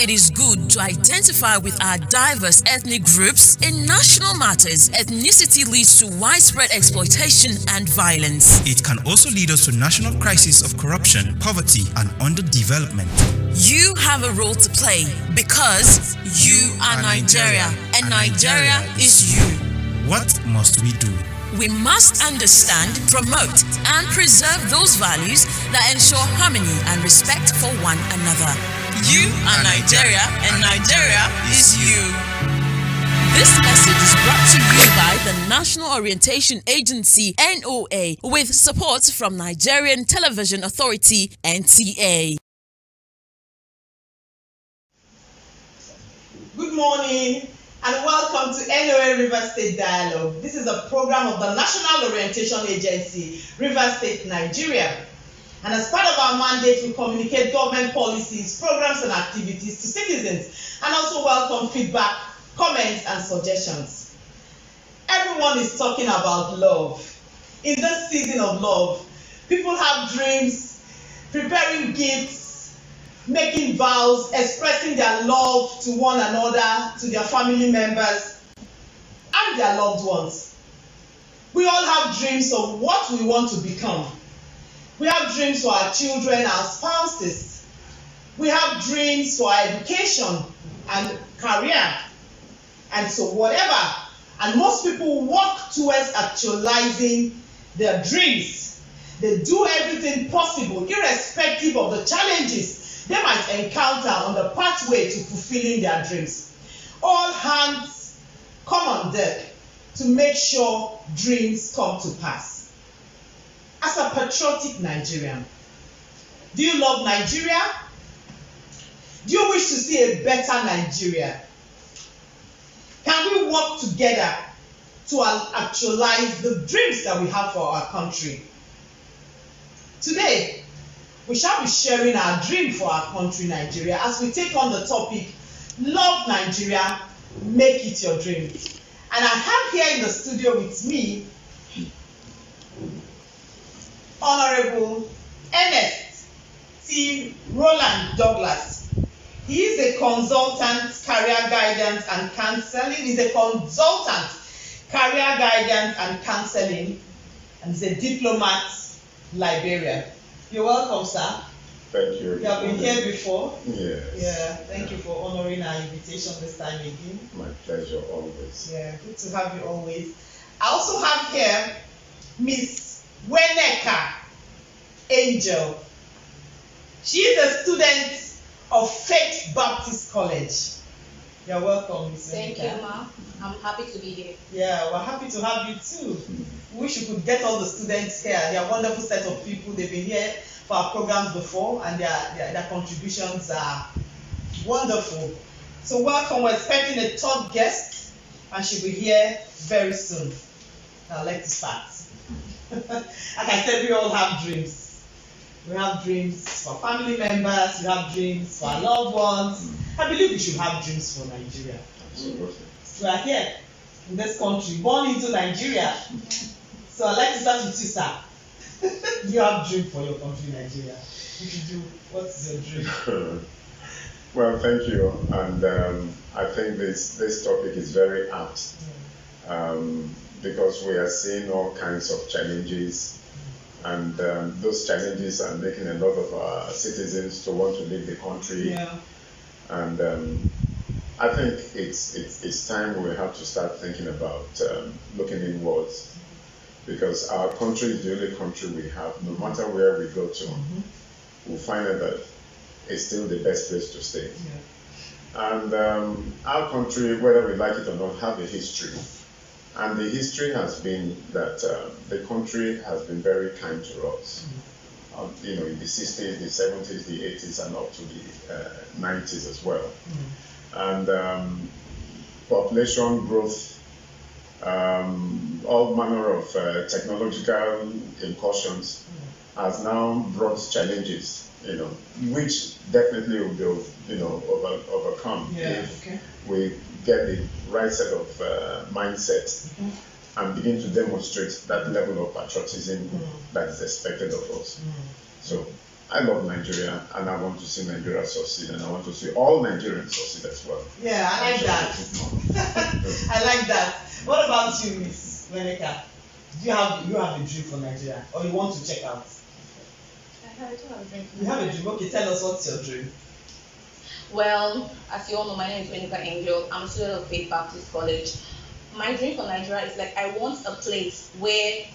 it is good to identify with our diverse ethnic groups in national matters, ethnicity leads to widespread exploitation and violence. It can also lead us to national crisis of corruption, poverty, and underdevelopment. You have a role to play because you are Nigeria, and Nigeria is you. What must we do? We must understand, promote, and preserve those values that ensure harmony and respect for one another. You are Nigeria, and Nigeria is you. This message is brought to you by the National Orientation Agency, NOA, with support from Nigerian Television Authority, NTA. Good morning and welcome to NOA River State Dialogue. This is a program of the National Orientation Agency, River State, Nigeria. And as part of our mandate, we communicate government policies, programs and activities to citizens and also welcome feedback, comments and suggestions. Everyone is talking about love. In this season of love, people have dreams, preparing gifts, making vows, expressing their love to one another, to their family members and their loved ones. We all have dreams of what we want to become. We have dreams for our children, our spouses. We have dreams for our education and career. And so whatever, and most people work towards actualizing their dreams. They do everything possible, irrespective of the challenges they might encounter on the pathway to fulfilling their dreams. All hands come on deck to make sure dreams come to pass. As a patriotic Nigerian, do you love Nigeria? Do you wish to see a better Nigeria? Can we work together to actualize the dreams that we have for our country? Today, we shall be sharing our dream for our country, Nigeria, as we take on the topic, Love Nigeria, Make It Your Dream. And I have here in the studio with me, Honorable ERNEST ROWLAND-DOUGLAS. He is a consultant, career guidance and counseling. He's a consultant, career guidance and counseling, and he's a diplomat, LIBERIA. You're welcome, sir. Thank you. You have been here before? Yes. Yeah, thank you for honoring our invitation this time again. My pleasure always. Yeah, good to have you always. I also have here Miss NWENEKA Angel. She is a student of Faith Baptist College. You're welcome, Miss Thank NWENEKA. you, Ma. I'm happy to be here. Yeah, we're happy to have you too. We wish you could get all the students here. They are a wonderful set of people. They've been here for our programs before and their contributions are wonderful. So welcome. We're expecting a third guest and she'll be here very soon. Now let's start. Like I said, we all have dreams. We have dreams for family members. We have dreams for our loved ones. I believe we should have dreams for Nigeria. Absolutely. We are here in this country, born into Nigeria. So I'd like to start with you, sir. You have a dream for your country, Nigeria. If you do, what is your dream? Well, thank you. And I think this topic is very apt because we are seeing all kinds of challenges. And those challenges are making a lot of our citizens to want to leave the country. Yeah. And I think it's time we have to start thinking about looking inwards, because our country is the only country we have. No matter where we go to, we'll find out that it's still the best place to stay. Yeah. And our country, whether we like it or not, have a history. And the history has been that the country has been very kind to us. In the 60s, the 70s, the 80s, and up to the 90s as well. And population growth, all manner of technological incursions has now brought challenges, which definitely will be, overcome if we get the right set of mindset and begin to demonstrate that level of patriotism that is expected of us. So I love Nigeria, and I want to see Nigeria succeed, and I want to see all Nigerians succeed as well. Yeah, I like that. I like that. What about you, Miss NWENEKA? Do you have a dream for Nigeria, or you want to check out? I do have a dream. You have a dream. Okay, tell us what's your dream. Well, as you all know, my name is NWENEKA Angel. I'm a student of Faith Baptist College. My dream for Nigeria is like I want a place where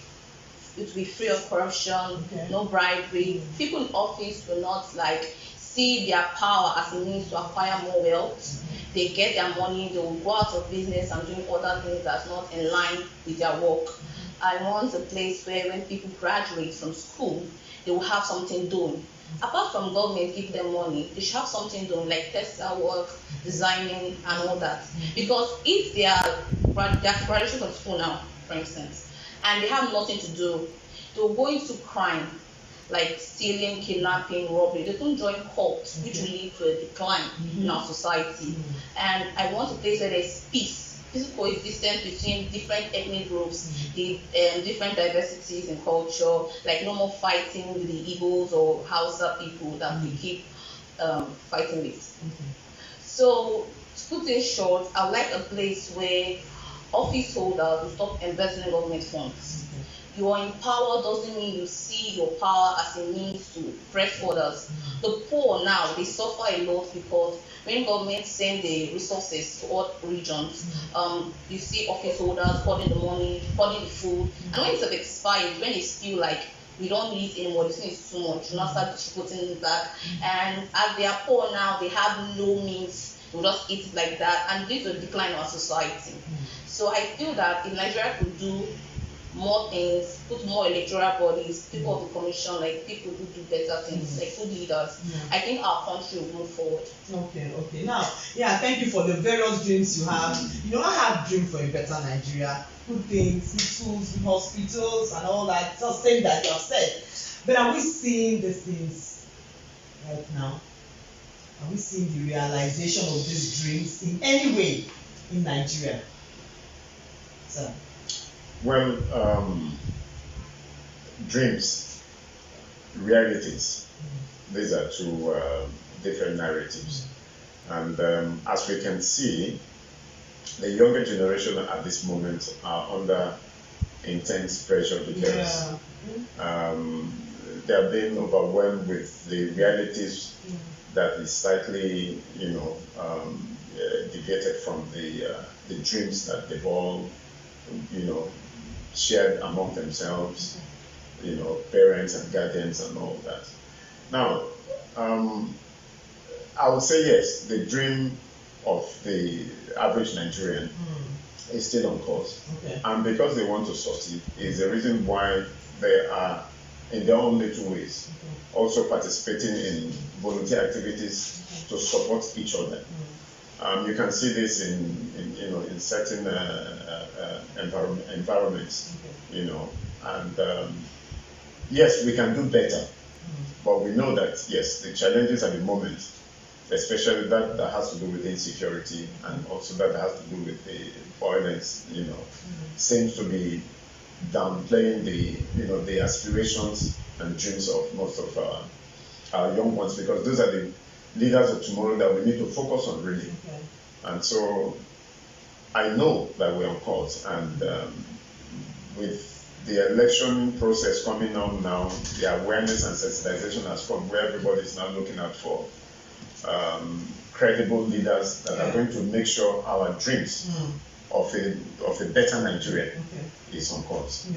it will be free of corruption, no bribery. People in office will not like see their power as a means to acquire more wealth. They get their money, they will go out of business and doing other things that's not in line with their work. I want a place where when people graduate from school, they will have something doing. Apart from government giving them money, they should have something doing like textile work, designing, and all that. Because if they are graduating from school now, for instance, and they have nothing to do, they will go into crime like stealing, kidnapping, robbery. They don't join cults, which will lead to a decline in our society. And I want a place where there's peaceful coexistence between different ethnic groups, the different diversities in culture, like no more fighting with the Igbos or Hausa people that we keep fighting with. So, to put it short, I would like a place where office holders will stop embezzling government funds. You are in power doesn't mean you see your power as a means to press orders. The poor now, they suffer a lot because when government send the resources to all regions, you see office holders holding the money, holding the food, and when it's expired, when they feel like we don't need it anymore, this thing is too much, you now start distributing it back. And as they are poor now, they have no means to just eat it like that, and lead to a decline in our society. So I feel that if Nigeria could do more things, put more electoral bodies, people of the commission, like people who do better things, like good leaders, I think our country will move forward. Okay. Now, thank you for the various dreams you have. You know, I have dreams for a better Nigeria, good things, good schools, good hospitals, and all that. Just things that you have said. But are we seeing these things right now? Are we seeing the realization of these dreams in any way in Nigeria? So. Well, dreams, realities, these are two different narratives. And as we can see, the younger generation at this moment are under intense pressure because they are being overwhelmed with the realities that is slightly, deviated from the dreams that they've all, shared among themselves, parents and guardians and all that. Now, I would say yes, the dream of the average Nigerian is still on course. And because they want to succeed is the reason why they are, in their own little ways, also participating in volunteer activities to support each other. You can see this in certain environments, and yes, we can do better, but we know that yes, the challenges at the moment, especially that has to do with insecurity and also that has to do with the violence, seems to be downplaying the aspirations and dreams of most of our young ones, because those are the leaders of tomorrow that we need to focus on really. And so I know that we're on course, and with the election process coming on now, the awareness and sensitization has come where everybody is now looking out for credible leaders that are going to make sure our dreams of a better Nigeria is on course.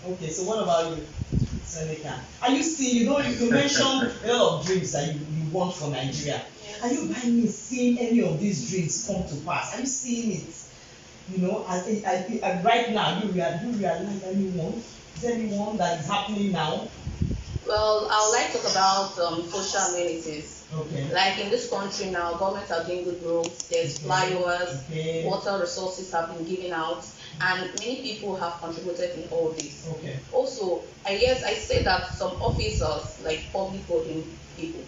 Okay, so what about you, NWENEKA? Are you seeing, you mentioned a lot of dreams that you want for Nigeria. Are you by me seeing any of these dreams come to pass? Are you seeing it? Right now, do you realize anyone? Is there anyone that is happening now? Well, I would like to talk about social amenities. Okay. Like in this country now, governments are doing good roads, there's flyovers, water resources have been given out, and many people have contributed in all this. Also, I say that some officers, like public holding people,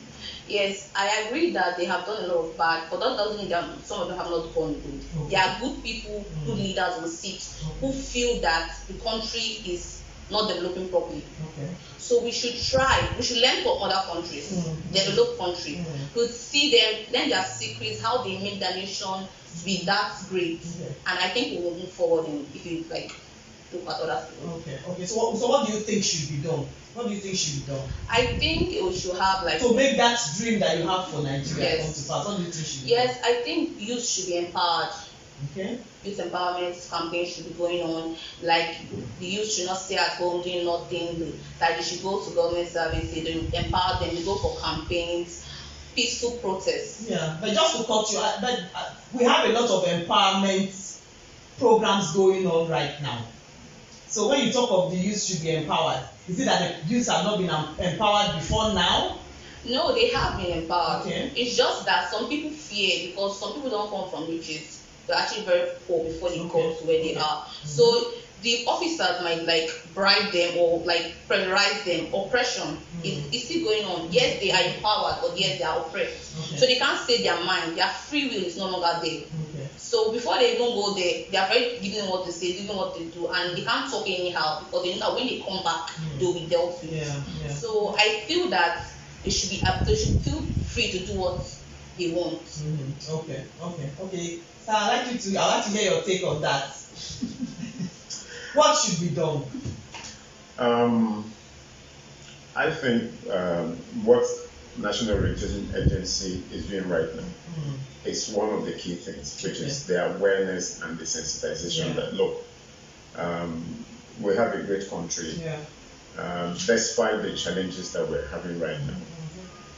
yes, I agree that they have done a lot of bad, but that doesn't mean that some of them have not done good. There are good people, good leaders on seat who feel that the country is not developing properly. Okay. So we should learn from other countries, developed countries, to see them, learn their secrets, how they make their nation to be that great. And I think we will move forward if you like look at other people. Okay. So what do you think should be done? What do you think should be done? I think we should have like to make that dream that you have for Nigeria come to Yes. pass. What do you think should be Yes, I think youth should be empowered. Okay. Youth empowerment campaigns should be going on. Like the youth should not stay at home doing nothing. Like they should go to government service. They empower them. They go for campaigns, peaceful protests. Yeah, but just to cut you, we have a lot of empowerment programs going on right now. So when you talk of the youth should be empowered, is it that the youth have not been empowered before now? No, they have been empowered. Okay. It's just that some people fear because some people don't come from riches. They're actually very poor before they come to where they are. So the officers might like bribe them or like pressurize them. Oppression is still going on. Yes, they are empowered, but yes, they are oppressed. So they can't say their mind. Their free will is no longer there. So before they even go there, they are very giving what they say, doing what they do, and they can't talk anyhow because they know that when they come back, they'll be dealt with. So I feel that they should feel free to do what they want. Okay. So I'd like to hear your take on that. What should be done? I think what National Orientation Agency is doing right now is one of the key things, which is the awareness and the sensitization that look, we have a great country, despite the challenges that we're having right now,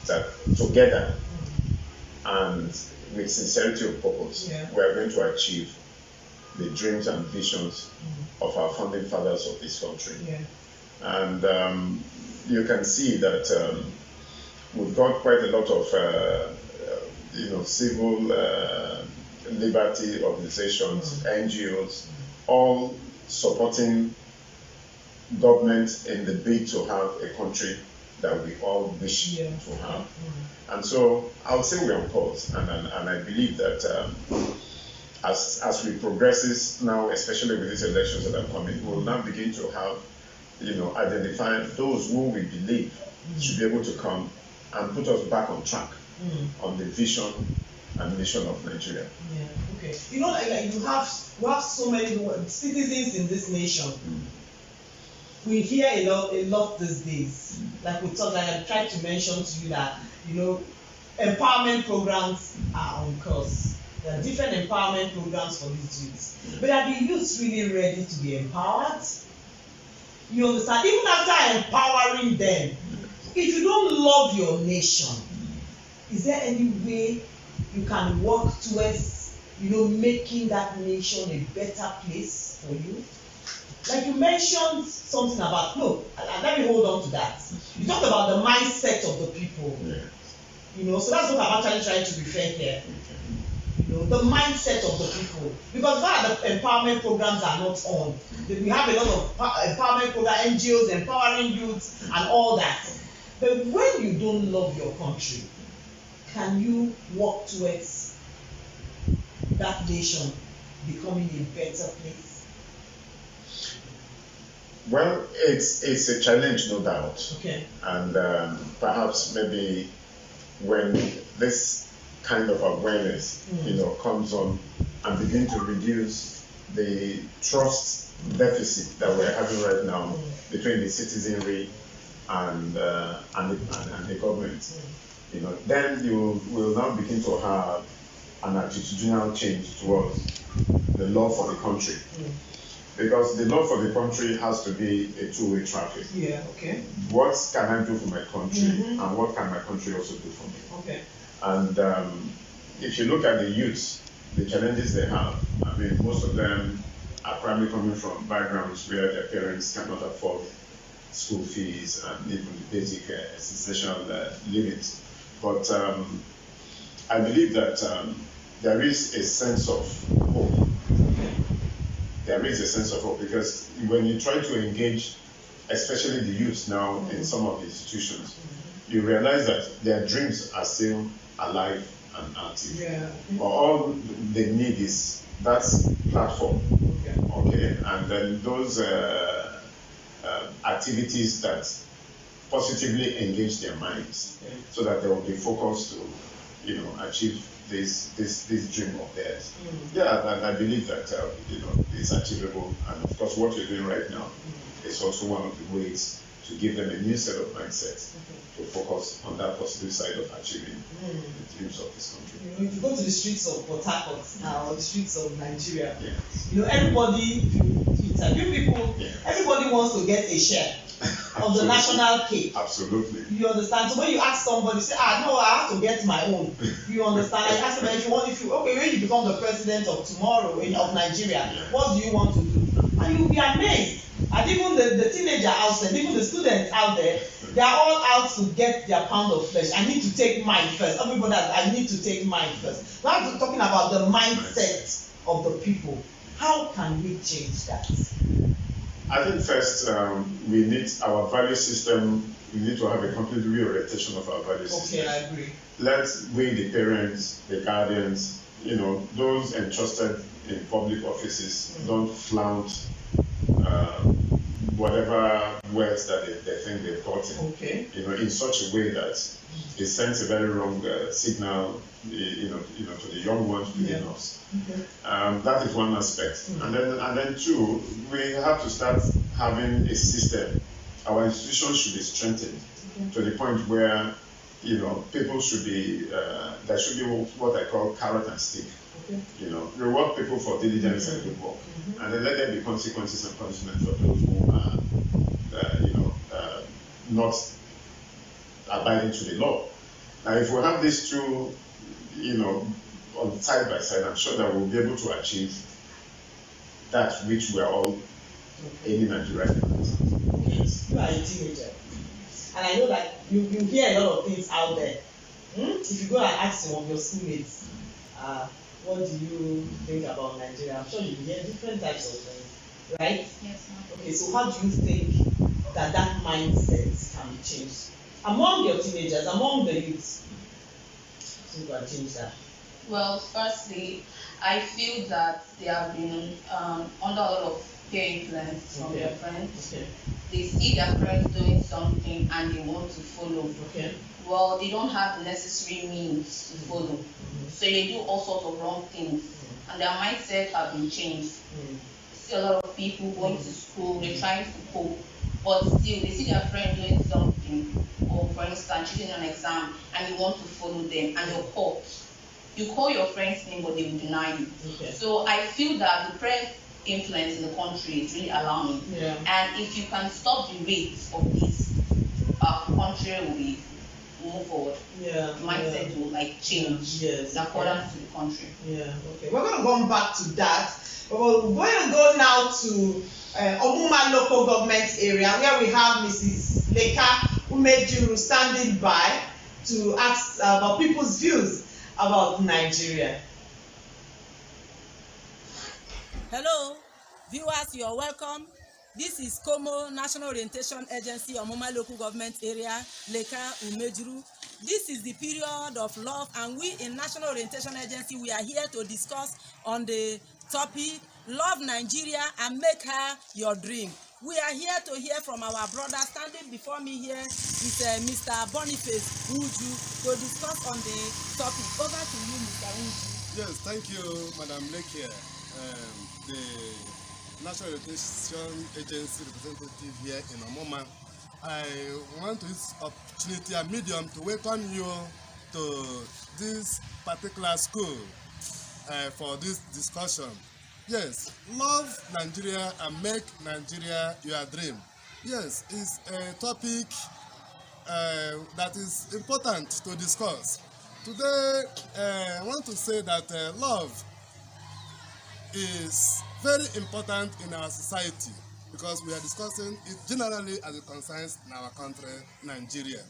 that together and with sincerity of purpose, we are going to achieve the dreams and visions of our founding fathers of this country. And you can see that we've got quite a lot of civil liberty organizations, NGOs, all supporting government in the bid to have a country that we all wish to have. And so I would say we're on course, and I believe that as we progress now, especially with these elections that are coming, we'll now begin to have, identify those who we believe should be able to come and put us back on track on the vision and mission of Nigeria. Okay. Like you have so many citizens in this nation. We hear a lot these days. Like I tried to mention to you that empowerment programs are on course. There are different empowerment programs for these youths. But are the youths really ready to be empowered? You understand? Even after empowering them, if you don't love your nation, is there any way you can work towards, making that nation a better place for you? Like you mentioned something about, let me hold on to that. You talked about the mindset of the people. So that's what I'm actually trying to refer here. The mindset of the people. Because the empowerment programs are not on. We have a lot of empowerment programs, NGOs, empowering youth, and all that. But when you don't love your country, can you work towards that nation becoming a better place? Well, it's a challenge, no doubt. Okay. And perhaps maybe when this kind of awareness, comes on and begin to reduce the trust deficit that we're having right now between the citizenry and the government, then you will now begin to have an attitudinal change towards the love for the country. Because the love for the country has to be a two-way traffic. What can I do for my country, and what can my country also do for me? And if you look at the youth, the challenges they have, most of them are primarily coming from backgrounds where their parents cannot afford school fees and even the basic essential living. But I believe that there is a sense of hope. There is a sense of hope because when you try to engage, especially the youth now in some of the institutions, you realize that their dreams are still alive and active. But all they need is that platform. And then those activities that positively engage their minds, so that they will be focused to, achieve this dream of theirs. Yeah, and I believe that it's achievable, and of course what you're doing right now is also one of the ways to give them a new set of mindsets to focus on that positive side of achieving the dreams of this country. If you go to the streets of Port Harcourt now, or the streets of Nigeria, Yes. Everybody, if you interview people, everybody wants to get a share of the national cake. Absolutely. You understand? So when you ask somebody, say, no, I have to get my own. You understand? I ask them, when you become the president of tomorrow of Nigeria, what do you want to do? And you'll be amazed. And even the teenager out there, even the students out there, they are all out to get their pound of flesh. I need to take mine first. Everybody, I need to take mine first. Now we're talking about the mindset of the people. How can we change that? I think first, we need our value system. We need to have a complete reorientation of our value system. Okay, I agree. We, the parents, the guardians, those entrusted in public offices, don't flaunt whatever words that they think they've gotten. Okay. In such a way that it sends a very wrong signal, to the young ones within us. Okay. That is one aspect. And then two, we have to start having a system. Our institutions should be strengthened to the point where, people should be, there should be what I call carrot and stick. Okay. Reward people for diligence and good work, and then let there be consequences and punishment for those who are, not abiding to the law. Now, if we have these two, on side by side, I'm sure that we'll be able to achieve that which we are all aiming at right now. Yes. You are a teenager, and I know that you hear a lot of things out there. If you go and ask some of your schoolmates, what do you think about Nigeria? I'm sure you hear different types of things, right? Yes, ma'am. Okay, so how do you think that mindset can be changed among your teenagers, among the youths? So you can change that. Well, firstly, I feel that they have been under a lot of peer influence from their friends. Okay. They see their friends doing something and they want to follow. Okay. Well, they don't have the necessary means to follow. So they do all sorts of wrong things. And their mindset have been changed. See a lot of people going to school, they're trying to cope, but still they see their friend doing something, or for instance, cheating an exam, and you want to follow them, and you're caught. You call your friend's name, but they will deny you. Okay. So I feel that the peer influence in the country is really alarming. Yeah. And if you can stop the rates of this, country will move forward. Yeah. The mindset will change in accordance to the country. Yeah. Okay. We're going to go back to that. But we're going to go now to Omuma local government area, where we have Mrs. Leka Umejuru standing by to ask about people's views about Nigeria. Hello, viewers, you're welcome. This is Como National Orientation Agency, Omuma Local Government Area, Leka Umejuru. This is the period of love, and we in National Orientation Agency, we are here to discuss on the topic, Love Nigeria and Make Her Your Dream. We are here to hear from our brother. Standing before me here is Mr. Boniface Uju to discuss on the topic. Over to you, Mr. Uju. Yes, thank you, Madam Lekia. The National Orientation Agency representative here in Omuma. I want to use this opportunity and medium to welcome you to this particular school for this discussion. Yes, love Nigeria and make Nigeria your dream. Yes, it's a topic that is important to discuss. Today, I want to say that love is very important in our society because we are discussing it generally as it concerns in our country, Nigeria.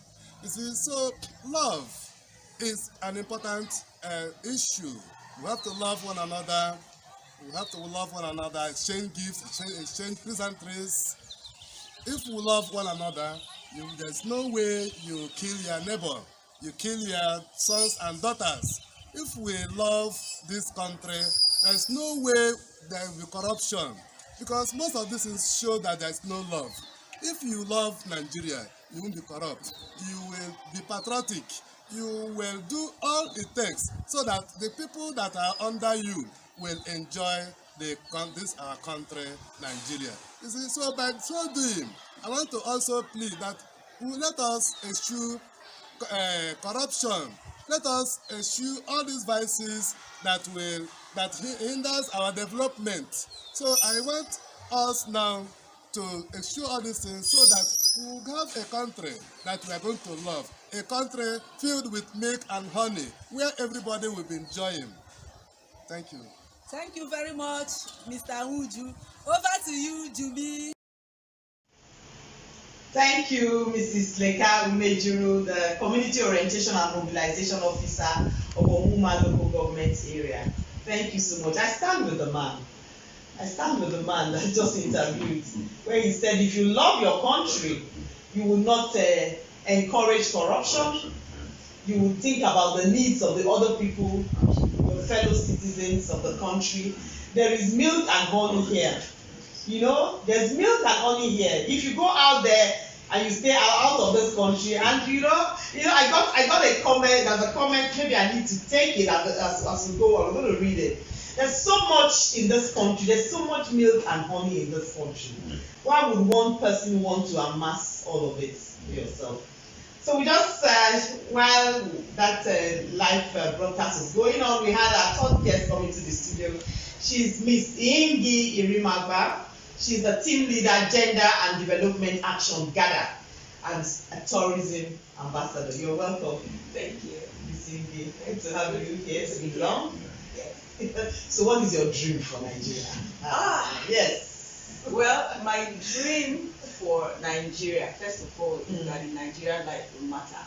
You see, so love is an important issue. We have to love one another. We have to love one another, exchange gifts, exchange pleasantries. If we love one another, there's no way you kill your neighbor. You kill your sons and daughters. If we love this country, there's no way there will be corruption. Because most of these things show that there's no love. If you love Nigeria, you won't be corrupt. You will be patriotic. You will do all it takes so that the people that are under you will enjoy this our country, Nigeria. You see, so by so doing, I want to also plead that let us eschew corruption. Let us eschew all these vices that hinders our development. So I want us now to eschew all these things so that we will have a country that we are going to love, a country filled with milk and honey, where everybody will be enjoying. Thank you. Thank you very much, Mr. Uju. Over to you, Jubi. Thank you, Mrs. Leka Umejuru, the Community Orientation and Mobilization Officer of Omuma Local Government Area. Thank you so much. I stand with the man. That just interviewed, where he said, if you love your country, you will not encourage corruption. You will think about the needs of the other people, your fellow citizens of the country. There is milk and honey here. You know, there's milk and honey here. If you go out there and you stay out of this country, and I got a comment. There's a comment. Maybe I need to take it as we go on. I'm going to read it. There's so much in this country. There's so much milk and honey in this country. Why would one person want to amass all of it for yourself? So we just, while that live broadcast was going on, we had our third guest coming to the studio. She's Miss NYINGI IRIMAGHA. She's the team leader, Gender and Development Action, GADA, and a tourism ambassador. You're welcome. Thank you. Miss NYINGI, good to have you here. It's been long. So what is your dream for Nigeria? Yes. Well, my dream for Nigeria, first of all, is that the Nigerian life will matter.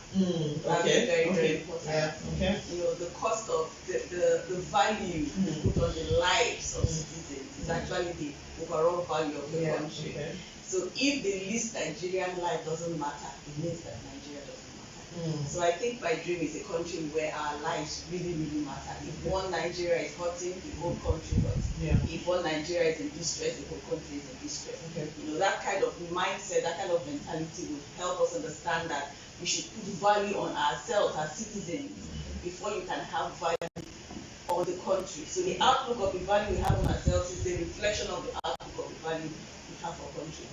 That's very, very important. Yeah. You know, the cost of the value put on the lives of citizens is actually the overall value of the country. Okay. So if the least Nigerian life doesn't matter, it means that Nigeria doesn't matter. So I think my dream is a country where our lives really, really matter. If one Nigeria is hurting, the whole country hurts. If one Nigeria is in distress, the whole country is in distress. You know, that kind of mindset, that kind of mentality will help us understand that we should put value on ourselves as citizens before you can have value on the country. So the outlook of the value we have on ourselves is the reflection of the outlook of the value we have for country.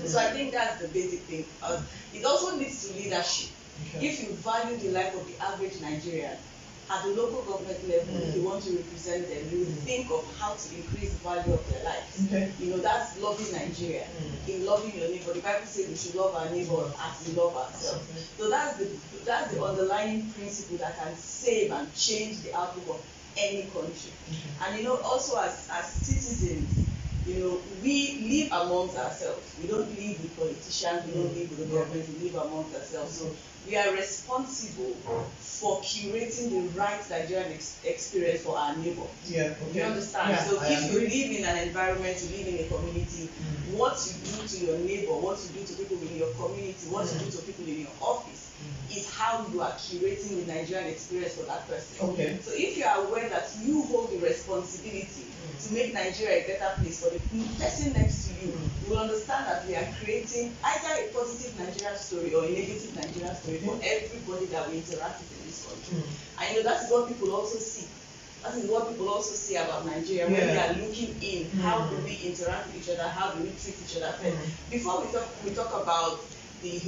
So I think that's the basic thing. It also leads to leadership. If you value the life of the average Nigerian, at the local government level, if you want to represent them, you will think of how to increase the value of their lives. You know, that's loving Nigeria. In loving your neighbor, the Bible says we should love our neighbor as we love ourselves. So that's the underlying principle that can save and change the outlook of any country. And you know, also as citizens, you know, we live amongst ourselves. We don't live with politicians, we don't live with the government, we live amongst ourselves. So we are responsible for curating the right Nigerian experience for our neighbor. You understand? So if you live in an environment, you live in a community, what you do to your neighbor, what you do to people in your community, what you do to people in your office, is how you are curating the Nigerian experience for that person. So if you are aware that you hold the responsibility to make Nigeria a better place for the person next to you, you will understand that we are creating either a positive Nigerian story or a negative Nigerian story for everybody that we interact with in this country. And you know, that is what people also see. That is what people also see about Nigeria when they are looking in. How do we interact with each other? How do we treat each other? Before we talk about the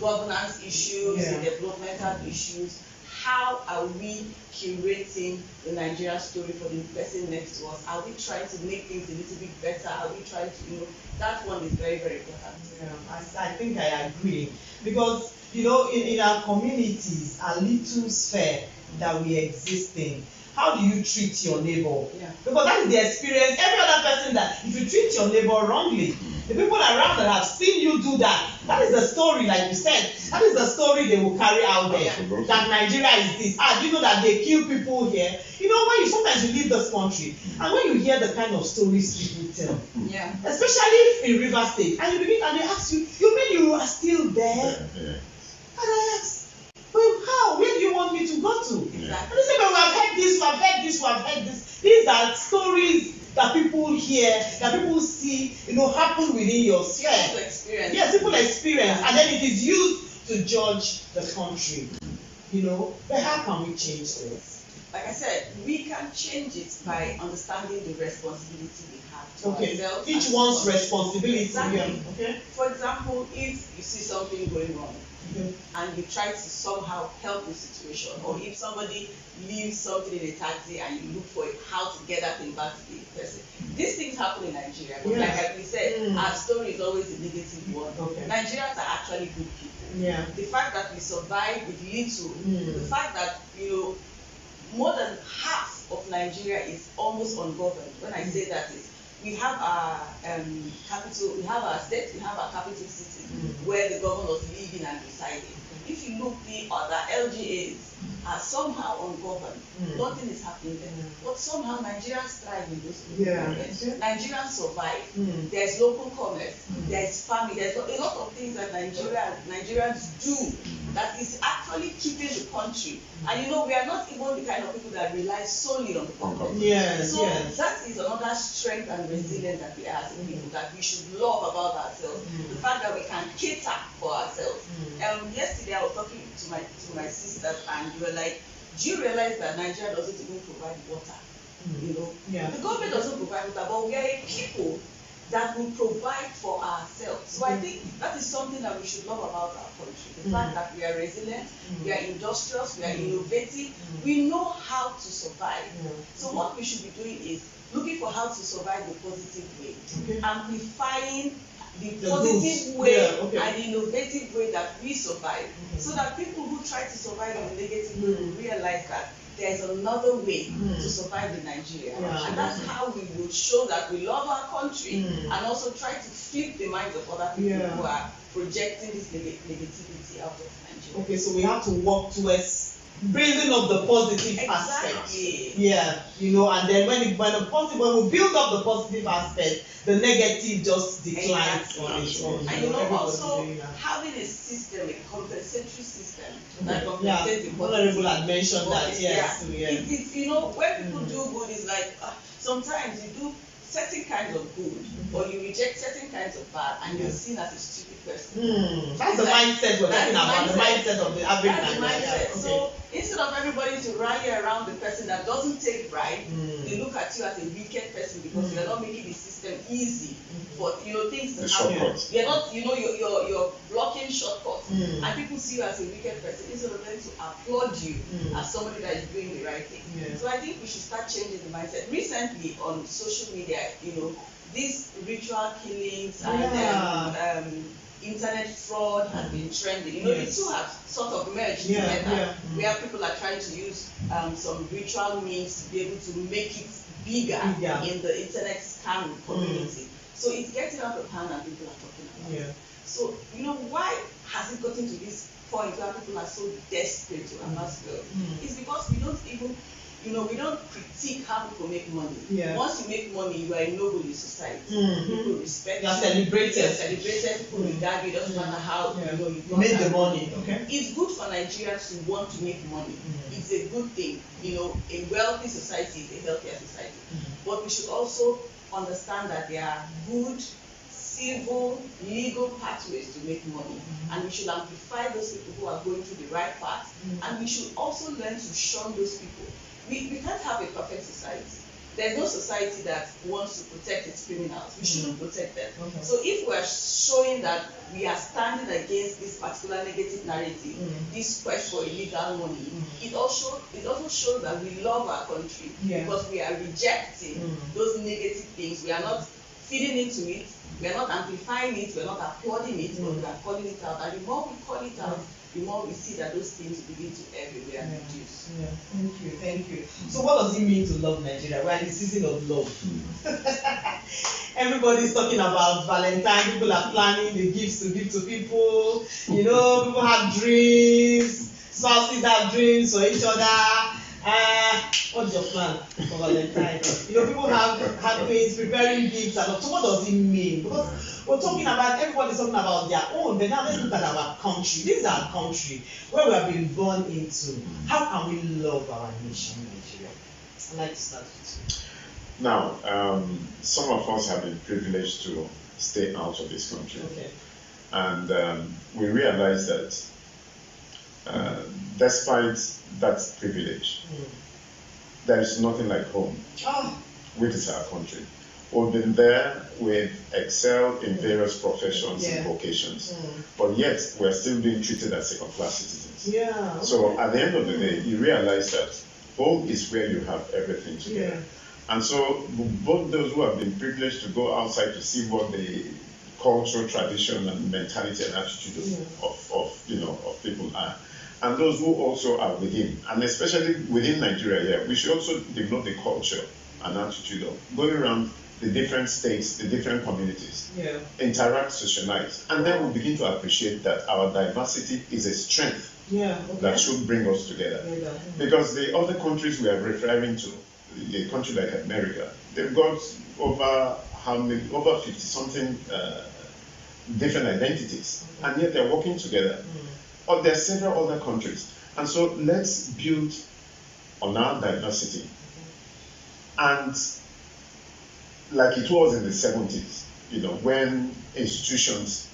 governance issues, the developmental issues, how are we curating the Nigerian story for the person next to us? Are we trying to make things a little bit better? Are we trying to, you know, that one is very, very important. I think I agree. Because, you know, in our communities, our little sphere that we exist in, how do you treat your neighbor? Because that is the experience. Every other person that, if you treat your neighbor wrongly, the people around that have seen you do that, that is the story, like you said, that is the story they will carry out there. That Nigeria is this. Do you know that they kill people here? You know, when sometimes you leave this country, and when you hear the kind of stories people tell, especially in River State, and you begin and they ask you, you mean you are still there? And I ask, well, how? Where do you want me to go to? And they say, well, we have heard this, we have heard this, we have heard this. These are stories that people hear, that people see, happen within your sphere. Simple experience. Yeah, simple experience, and then it is used to judge the country. But how can we change this? Like I said, we can change it by understanding the responsibility we have to ourselves. Each one's responsibility. Exactly. Yeah. Okay. For example, if you see something going wrong, and you try to somehow help the situation, or if somebody leaves something in a taxi and you look for how to get that thing back to the person. These things happen in Nigeria. But like we said, our story is always a negative one. Okay. Nigerians are actually good people. Yeah. The fact that we survive with little, the fact that more than half of Nigeria is almost ungoverned. When I say that is, we have our capital, we have our state, we have our capital city where the governors live in and reside in. If you look, the other LGAs are somehow ungoverned. Nothing is happening there. But somehow Nigerians thrive in those places. Nigerians survive. There's local commerce. There's farming. There's a lot of things that Nigerians do that is actually keeping the country. And we are not even the kind of people that rely solely on the government. So that is another strength and resilience that we are as people, that we should love about ourselves. The fact that we can cater for ourselves. Yesterday I was talking to my sisters, and they were like, do you realize that Nigeria doesn't even provide water? The government doesn't provide water, but we are a people that will provide for ourselves. So I think that is something that we should love about our country. The fact that we are resilient, we are industrious, we are innovative, we know how to survive. So what we should be doing is looking for how to survive the positive way, amplifying the positive way and innovative way that we survive, so that people who try to survive in the negative way will realize that there's another way to survive in Nigeria. And that's how we will show that we love our country, and also try to flip the minds of other people who are projecting this negativity out of Nigeria. Okay, so we have to work towards building up the positive aspect. Yeah, and then when we build up the positive aspect, the negative just declines on its own. And also having a system, a compensatory system that compensates the Honorable had mentioned that. Yes. It's when people do good, it's like sometimes you do certain kinds of good, or you reject certain kinds of bad, and you're seen as a stupid person. That's the mindset we're talking about. The mindset of the average Nigerian. So instead of everybody to rally around the person that doesn't take bribe, they look at you as a wicked person because you're not making the system easy for things to happen. You're not, you're blocking shortcuts, and people see you as a wicked person instead of them to applaud you as somebody that is doing the right thing. So I think we should start changing the mindset. Recently on social media, these ritual killings and internet fraud has been trending. The two have sort of merged together, where people are trying to use some ritual means to be able to make it bigger in the internet scam community. So it's getting out of hand, and people are talking about it. So why has it gotten to this point where people are so desperate to amass wealth? It's because we don't even we don't critique how people make money. Once you make money, you are a noble in society. People respect you. You are celebrated. People regard you. It doesn't matter how you make the money. It's good for Nigerians to want to make money. It's a good thing. A wealthy society is a healthier society. But we should also understand that there are good civil, legal pathways to make money, and we should amplify those people who are going through the right path, and we should also learn to shun those people. We can't have a perfect society. There's no society that wants to protect its criminals. We shouldn't protect them. So if we are showing that we are standing against this particular negative narrative, this quest for illegal money, it also shows that we love our country, because we are rejecting those negative things. We are not feeding into it. We are not amplifying it. We are not applauding it, but we are calling it out. And the more we call it out, the more we see that those things begin to everywhere and reduce. Thank you. So what does it mean to love Nigeria? We're in the season of love. Everybody's talking about Valentine. People are planning the gifts to give to people. People have dreams. Spouses have dreams for each other. What's your plan for Valentine? People have things, preparing gifts and all. So what does it mean? Because we're talking about, everybody's talking about their own, but now let's look at our country. This is our country where we have been born into. How can we love our nation, Nigeria? I'd like to start with you. Now, some of us have been privileged to stay out of this country. Okay. And we realize that despite that privilege, there is nothing like home, which is our country. We've been there, we've excelled in various professions and vocations, but yet we're still being treated as second-class citizens. Yeah. Okay. So at the end of the day, you realize that home is where you have everything together. Yeah. And so both those who have been privileged to go outside to see what the cultural tradition and mentality and attitude of people are, and those who also are within, and especially within Nigeria, we should also develop the culture and attitude of going around the different states, the different communities, interact, socialize, and then we begin to appreciate that our diversity is a strength that should bring us together. Because the other countries we are referring to, a country like America, they've got over 50-something different identities, and yet they're working together. Or there are several other countries, and so let's build on our diversity. And like it was in the 70s, when institutions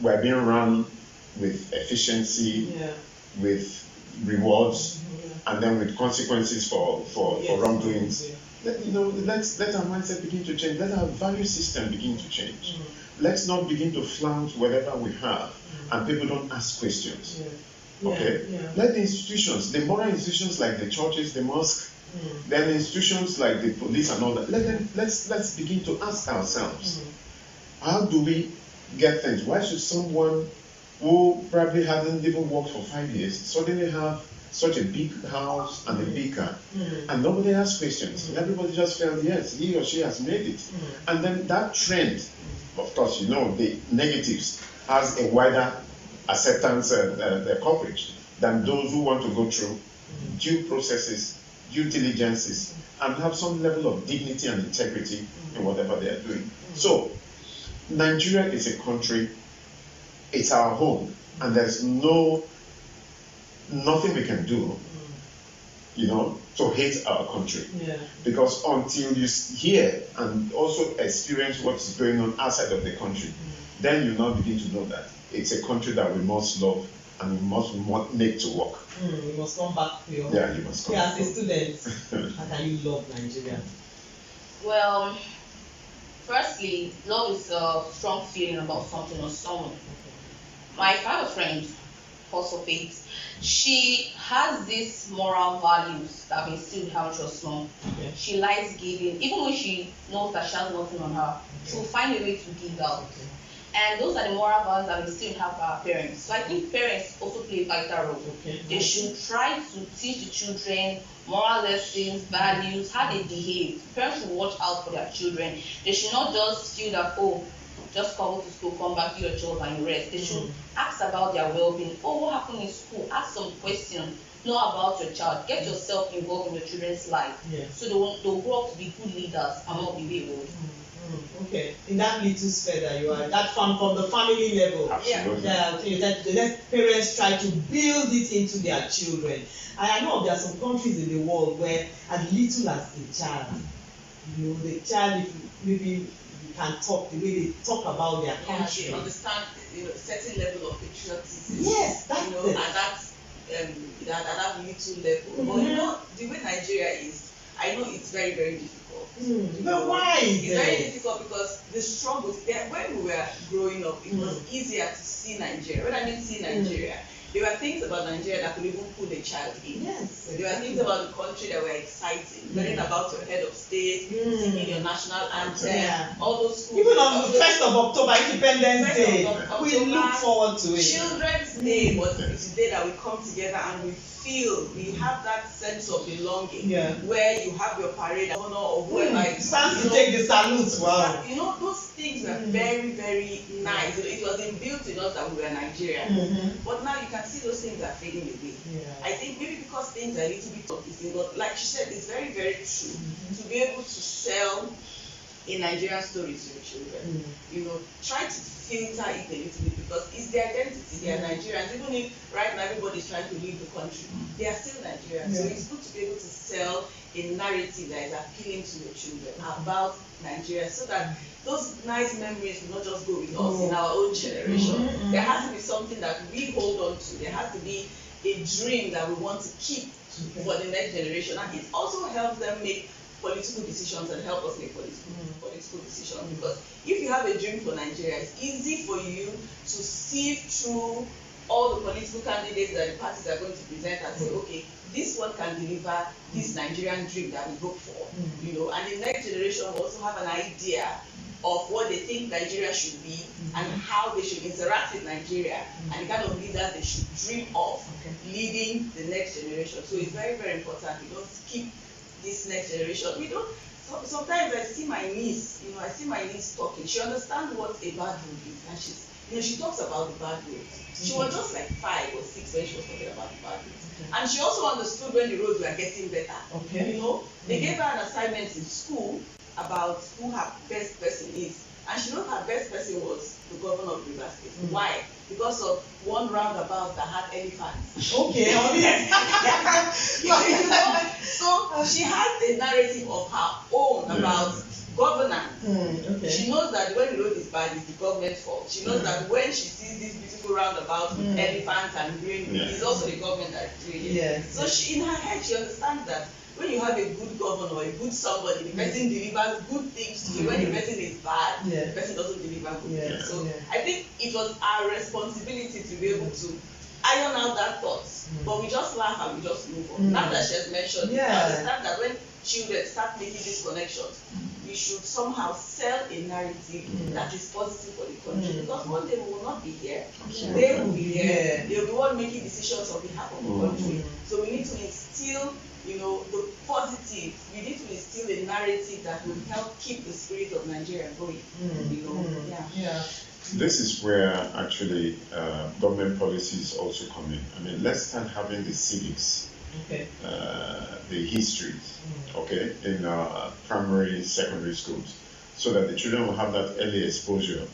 were being run with efficiency, with rewards, and then with consequences for wrongdoings. Let our mindset begin to change. Let our value system begin to change. Let's not begin to flaunt whatever we have, and people don't ask questions. Let the institutions, the moral institutions like the churches, the mosque, then institutions like the police and all that, let's begin to ask ourselves, how do we get things? Why should someone who probably hasn't even worked for 5 years suddenly have such a big house and a big car, and nobody asks questions? Everybody just felt, yes, he or she has made it. And then that trend, of course, the negatives has a wider acceptance coverage than those who want to go through due processes, due diligences, and have some level of dignity and integrity in whatever they are doing. So, Nigeria is a country, it's our home, and there's nothing we can do, to hate our country. Because until you hear and also experience what's going on outside of the country, then you now begin to know that it's a country that we must love and we must make to work. You must come back to your home. Yeah, you must come back. As a student, how can you love Nigeria? Well, firstly, love is a strong feeling about something or someone. My father friend, also Faith, she has these moral values that have been instilled in her when she was small. She likes giving, even when she knows that she has nothing on her, she'll find a way to give out. And those are the moral values that we still have our parents. So I think parents also play a vital role. They should try to teach the children moral lessons, values, how they behave. Parents should watch out for their children. They should not just feel that, just come to school, come back to your job and you rest. They should ask about their well-being. What happened in school? Ask some questions. Know about your child. Get yourself involved in your children's life. So they'll grow up to be good leaders and not be wayward. Okay, in that little sphere that you are, that from the family level, let parents try to build it into their children. And I know there are some countries in the world where, as little as a child, the child, if maybe you can talk the way they talk about their country. They understand, certain level of patriotism. Yes, that's at that little level. But the way Nigeria is, I know it's very, very difficult. But why is it's very difficult because the struggles when we were growing up, it was easier to see Nigeria. When I mean see Nigeria, there were things about Nigeria that could even pull a child in. There were things about the country that were exciting. Learning about your head of state, singing your national anthem, all those schools. Even on the 1st of October, Independence Day, we look forward to it. Children's Day was the day that we come together and we have that sense of belonging, where you have your parade, honor of whoever you stand to take the salutes. Wow. Those things were very, very nice. It was inbuilt in us that we were Nigerian. But now you can see those things are fading away. I think maybe because things are a little bit confusing, but like she said, it's very, very true. To be able to sell a Nigerian story to your children. You know, try to filter it a little bit because it's their identity. They are Nigerians. Even if right now everybody is trying to leave the country, they are still Nigerians. So it's good to be able to sell a narrative that is appealing to your children about Nigeria, so that those nice memories will not just go with us in our own generation. There has to be something that we hold on to. There has to be a dream that we want to keep for the next generation, and it also helps them make political decisions and help us make political decisions. Because if you have a dream for Nigeria, it's easy for you to sift through all the political candidates that the parties are going to present and say, okay, this one can deliver this Nigerian dream that we hope for, you know, and the next generation will also have an idea of what they think Nigeria should be and how they should interact with Nigeria and the kind of leaders they should dream of leading the next generation. So it's very, very important. We don't skip this next generation. We don't. Sometimes I see my niece, you know, I see my niece talking. She understands what a bad road is, and she talks about the bad roads. She was just like 5 or 6 when she was talking about the bad roads. And she also understood when the roads were getting better. You know, they gave her an assignment in school about who her best person is. And she knows her best person was the governor of Rivers State. Why? Because of one roundabout that had elephants. Okay, you know, so she has a narrative of her own about governance. She knows that when the road is bad, it's the government's fault. She knows that when she sees this beautiful roundabout with elephants and green, it's also the government that is doing it. So she, in her head, she understands that when you have a good governor, a good somebody, the person delivers good things to you. When the person is bad, the person doesn't deliver good things. So I think it was our responsibility to be able to iron out that thought. But we just laugh and we just move on. Now that she has mentioned, we understand that when children start making these connections, we should somehow sell a narrative that is positive for the country. Because one day we will not be here. They will be here. They will be one making decisions on behalf of the country. So we need to instill, you know, the positive. We need to instill a narrative that will help keep the spirit of Nigeria going. You know, This is where actually government policies also come in. I mean, let's start having the civics, the histories, in primary, secondary schools, so that the children will have that early exposure,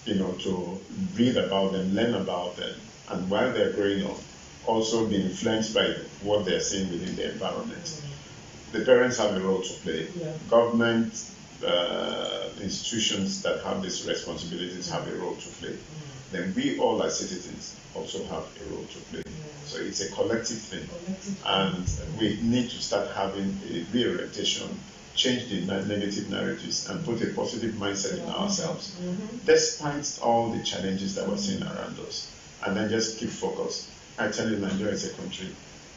you know, to read about them, learn about them, and while they're growing up, also be influenced by what they're seeing within the environment. The parents have a role to play. Government institutions that have these responsibilities have a role to play. Then we all as citizens also have a role to play. So it's a collective thing. And we need to start having a reorientation, change the negative narratives and put a positive mindset in ourselves, despite all the challenges that we're seeing around us. And then just keep focused. I tell you, Nigeria is a country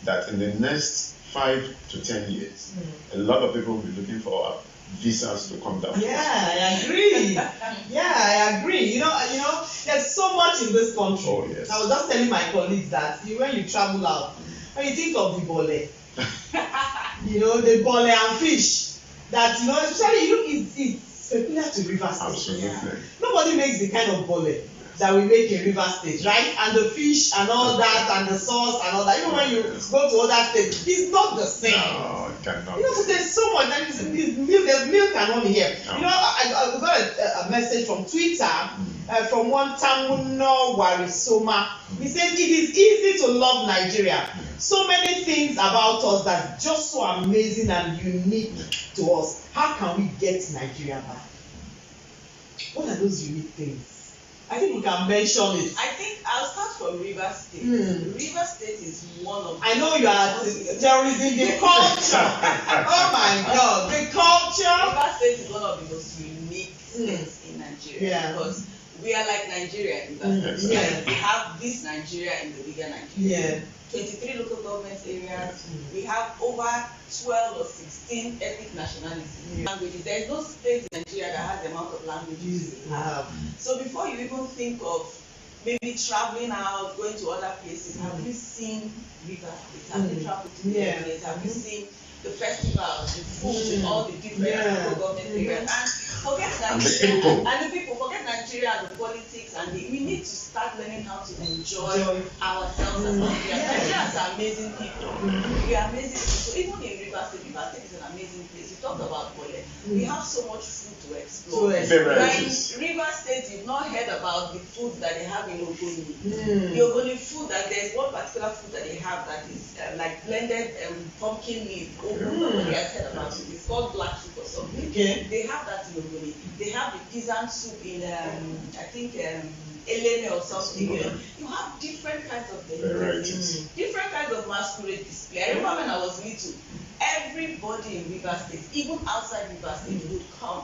that in the next 5 to 10 years, a lot of people will be looking for visas to come down. I agree. I agree. You know, there's so much in this country. I was just telling my colleagues that when you travel out, when you think of the bole, you know, the bole and fish, that, you know, especially, it's peculiar to Rivers State. Absolutely. Nobody makes the kind of bole that we make in Rivers State, right? And the fish and all that, and the sauce and all that. Even when you go to other states, it's not the same. No, it cannot. You know, so there's so much. There's milk and honey here. You know, I got a message from Twitter from one Tamuno Warisoma. He says, it is easy to love Nigeria. So many things about us that's just so amazing and unique to us. How can we get Nigeria back? What are those unique things? I think we can mention it. I think I'll start from Rivers State. Rivers State is one of. I know you are terrorism, the culture. Oh my God, the culture. Rivers State is one of the most unique states in Nigeria because we are like Nigeria in that sense. We have this Nigeria in the bigger Nigeria. 23 local government areas. We have over 12 or 16 ethnic nationalities, languages. There is no state in Nigeria that has the amount of languages we have. So before you even think of maybe traveling out, going to other places, have you seen Rivers State? Have you traveled to the areas? Have you seen the festivals, the food in all the different local government areas? And forget Nigeria and the people, forget Nigeria and the politics, and we need to start learning how to enjoy ourselves as Nigerians. Nigerians are amazing people. We are amazing people. Even in Rivers State. Rivers State is an amazing place. You talked about Bole. We have so much food to explore. Like Rivers State, you've not heard about the food that they have in Ogoni. The Ogoni food, that there's one particular food that they have that is like blended pumpkin leaf. Nobody has heard about it. It's called black soup or something. They have that in Ogoni. They have the pisan soup in I think Elene or something. You have different kinds of delicacies, different kinds of masquerade display. I remember when I was little, everybody in Rivers State, even outside Rivers State, would come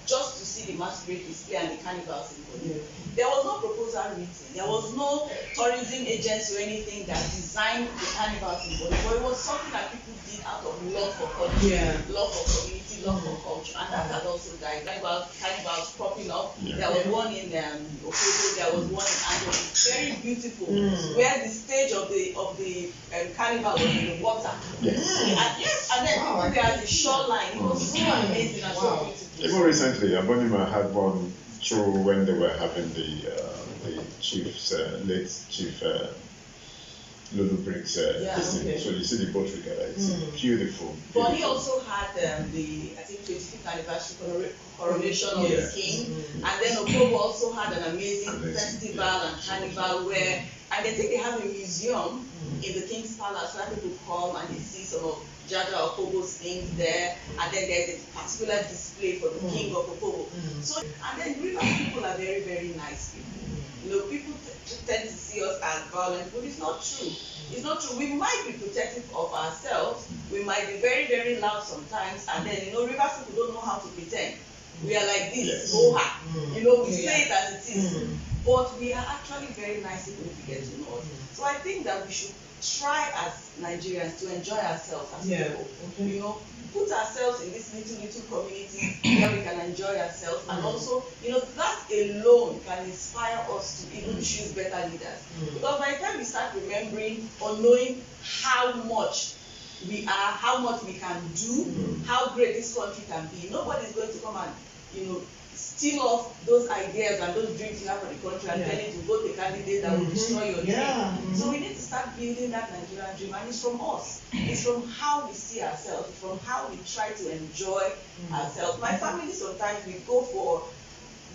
just to see the masquerade display and the carnivals in Bode. There was no proposal meeting. There was no tourism agency or anything that designed the carnivals in Bode, but it was something that people did out of love for culture, love for community, love for culture, and that has also died. Carnivals propping up. There was one in Okobo, there was one in Andover. Very beautiful, where the stage of the carnival was in the water. And then there was the shoreline. It was so amazing and so beautiful. Even recently, Abonima had one through when they were having the late chief Lulu Briggs So you see the boat regatta. It's beautiful. But he also had I think 25th anniversary coronation of the king, and then Okobo also had an amazing festival and carnival where, and I think they have a museum in the King's Palace where people come and they see some of Jaja Okobo's things there, and then there's a particular display for the king of Okobo. So, and then Rivers people are very, very nice people. People tend to see us as violent, but it's not true. It's not true. We might be protective of ourselves. We might be very, very loud sometimes, and then Rivers people don't know how to pretend. We are like this, we say it as it is, but we are actually very nice people if we get to know us. So I think that we should try as Nigerians to enjoy ourselves as people. Put ourselves in this little community where we can enjoy ourselves, and also, that alone can inspire us to even choose better leaders. Because by the time we start remembering or knowing how much we are, how much we can do, how great this country can be, nobody is going to come and, steal off those ideas and those dreams you have for the country and tell you to vote a candidate that will destroy your dream. So we need to start building that Nigerian dream, and it's from us. It's from how we see ourselves. It's from how we try to enjoy ourselves. My family, sometimes we go for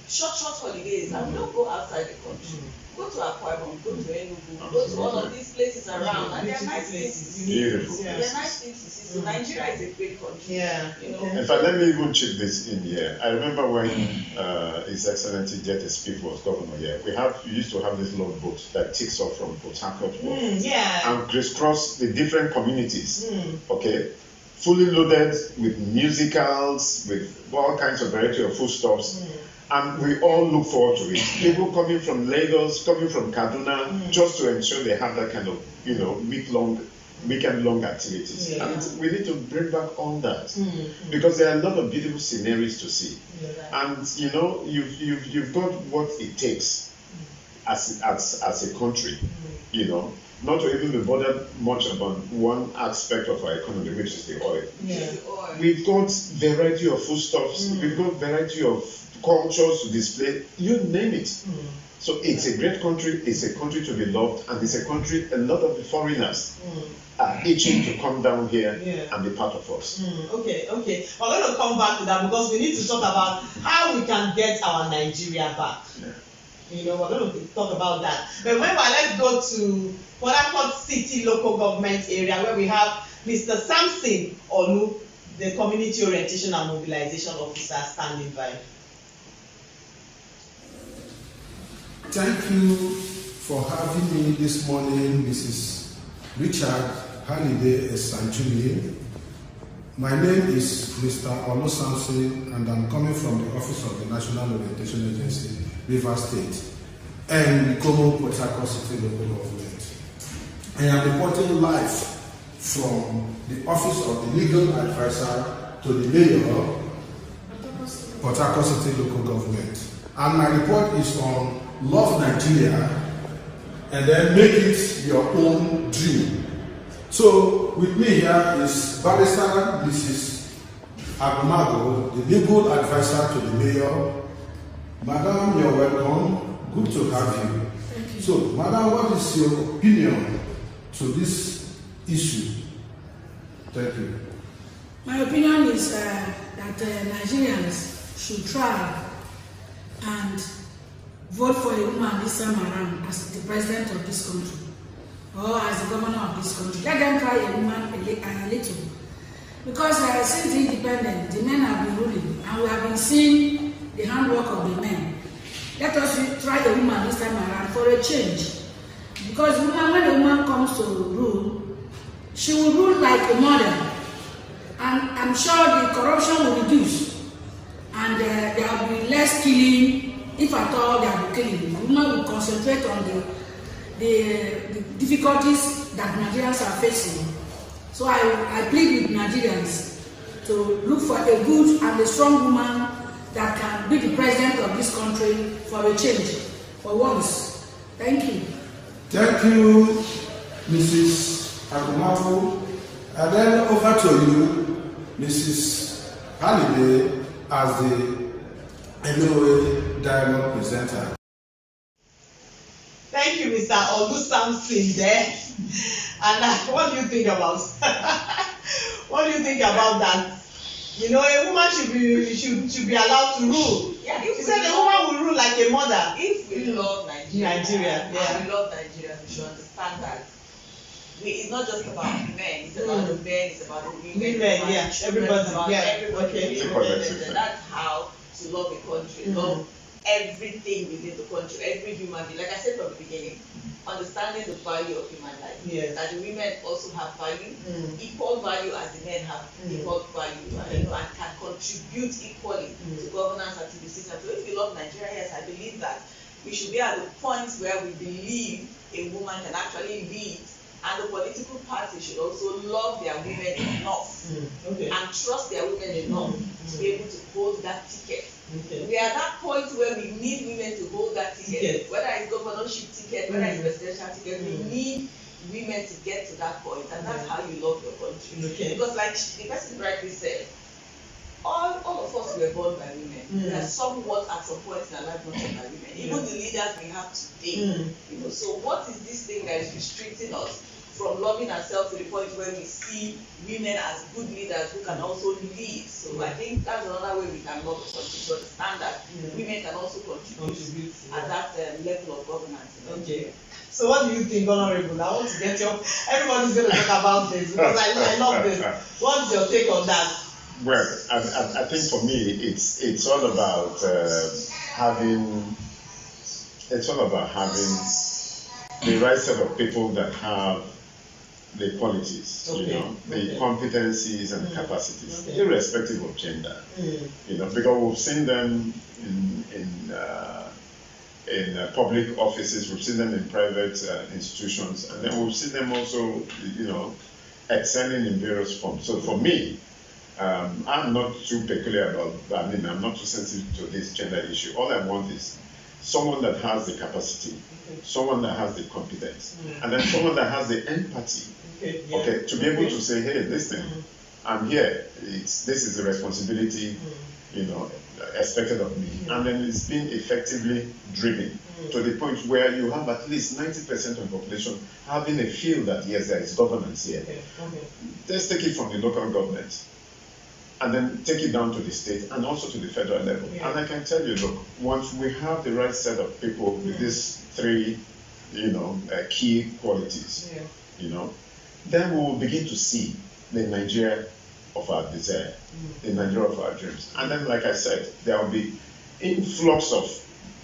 short holidays and we don't go outside the country. Go to Akwa Ibom, go to Enugu, go to all of these places around, and they're nice things to see. Beautiful. They're nice things to see. So Nigeria is a great country. In fact, let me even chip this in here. I remember when His Excellency Jete Speak was governor here. We used to have this log boat that takes off from Port Harcourt and crisscross the different communities. Fully loaded with musicals, with all kinds of variety of foodstuffs. And we all look forward to it. People coming from Lagos, coming from Kaduna, just to ensure they have that kind of, weekend-long activities. And we need to bring back all that, because there are a lot of beautiful sceneries to see. And you've got what it takes as a country, not to even be bothered much about one aspect of our economy, which is the oil. We've got variety of foodstuffs. We've got variety of cultures to display, you name it. So it's a great country, it's a country to be loved, and it's a country a lot of the foreigners are itching to come down here and be part of us. Okay. We're going to come back to that, because we need to talk about how we can get our Nigeria back. We're going to talk about that. But remember, let's go to Port Harcourt City local government area, where we have Mr. Samson Olu, the Community Orientation and Mobilization Officer, standing by. Thank you for having me this morning, Mrs. Richard Halliday Sanjuni. My name is Mr. Olu Samson, and I'm coming from the Office of the National Orientation Agency, Rivers State, and Como Port Harcourt City Local Government. I am reporting live from the Office of the Legal Advisor to the Mayor, Port Harcourt City Local Government. And my report is on love Nigeria and then make it your own dream. So with me here is Barrister Mrs. Agumago, the legal advisor to the Mayor. Madam, you're welcome. Good to have you. Thank you. So, Madam, what is your opinion to this issue? Thank you. My opinion is that Nigerians should try and vote for a woman this time around as the president of this country or as the governor of this country. Let them try a woman a little. Because since the independence, the men have been ruling and we have been seeing the handwork of the men. Let us try a woman this time around for a change. Because when a woman comes to rule, she will rule like a mother. And I'm sure the corruption will reduce. And there will be less killing, if at all there will be killing. The woman will concentrate on the difficulties that Nigerians are facing. So I plead with Nigerians to look for a good and a strong woman that can be the president of this country for a change, for once. Thank you. Thank you, Mrs. Agumafu. And then over to you, Mrs. Holiday, as the NOA dialogue presenter. Thank you, Mr. Olusamson there. And what do you think about what do you think about that? You know, a woman should be allowed to rule. Yeah, you said a woman will rule like a mother. If we love Nigeria, yeah. We love Nigeria, we should understand that it's not just about men, it's about the men, it's about the women, yeah, everybody, everybody. Okay. That's how to love a country, love everything within the country, every human being. Like I said from the beginning, understanding the value of human life. Yes. That the women also have value, equal value as the men have equal value, and can contribute equally to governance and to the system. So if we love Nigeria, yes, I believe that we should be at the point where we believe a woman can actually lead, and the political party should also love their women enough and trust their women enough to be able to hold that ticket. We are at that point where we need women to hold that ticket, whether it's governorship ticket, whether it's presidential ticket, we need women to get to that point, and that's how you love your country. Because like the person rightly said, all of us were born by women. We are somewhat at some point in our life not by women. Even the leaders we have today. You know, so what is this thing that is restricting us from loving ourselves to the point where we see women as good leaders who can also lead? So I think that's another way we can love the country, to understand that women can also contribute at that level of governance. Okay. So what do you think, Honorable? I want to get your. Everybody's going to talk about this because I love this. What's your take on that? Well, I think for me, it's all about having the right set of people that have the qualities, you know, the competencies and capacities, irrespective of gender. You know, because we've seen them in public offices, we've seen them in private institutions, and then we've seen them also, you know, excelling in various forms. So for me, I'm not too peculiar about, I'm not too sensitive to this gender issue. All I want is someone that has the capacity, someone that has the competence, and then someone that has the empathy, to be able to say, hey, listen, I'm here, this is the responsibility, you know, expected of me. And then it's being effectively driven to the point where you have at least 90% of the population having a feel that, yes, there is governance here. Let's take it from the local government, and then take it down to the state and also to the federal level. And I can tell you, look, once we have the right set of people with these three, you know, key qualities, you know, then we will begin to see the Nigeria of our desire, the Nigeria of our dreams. And then, like I said, there will be influx of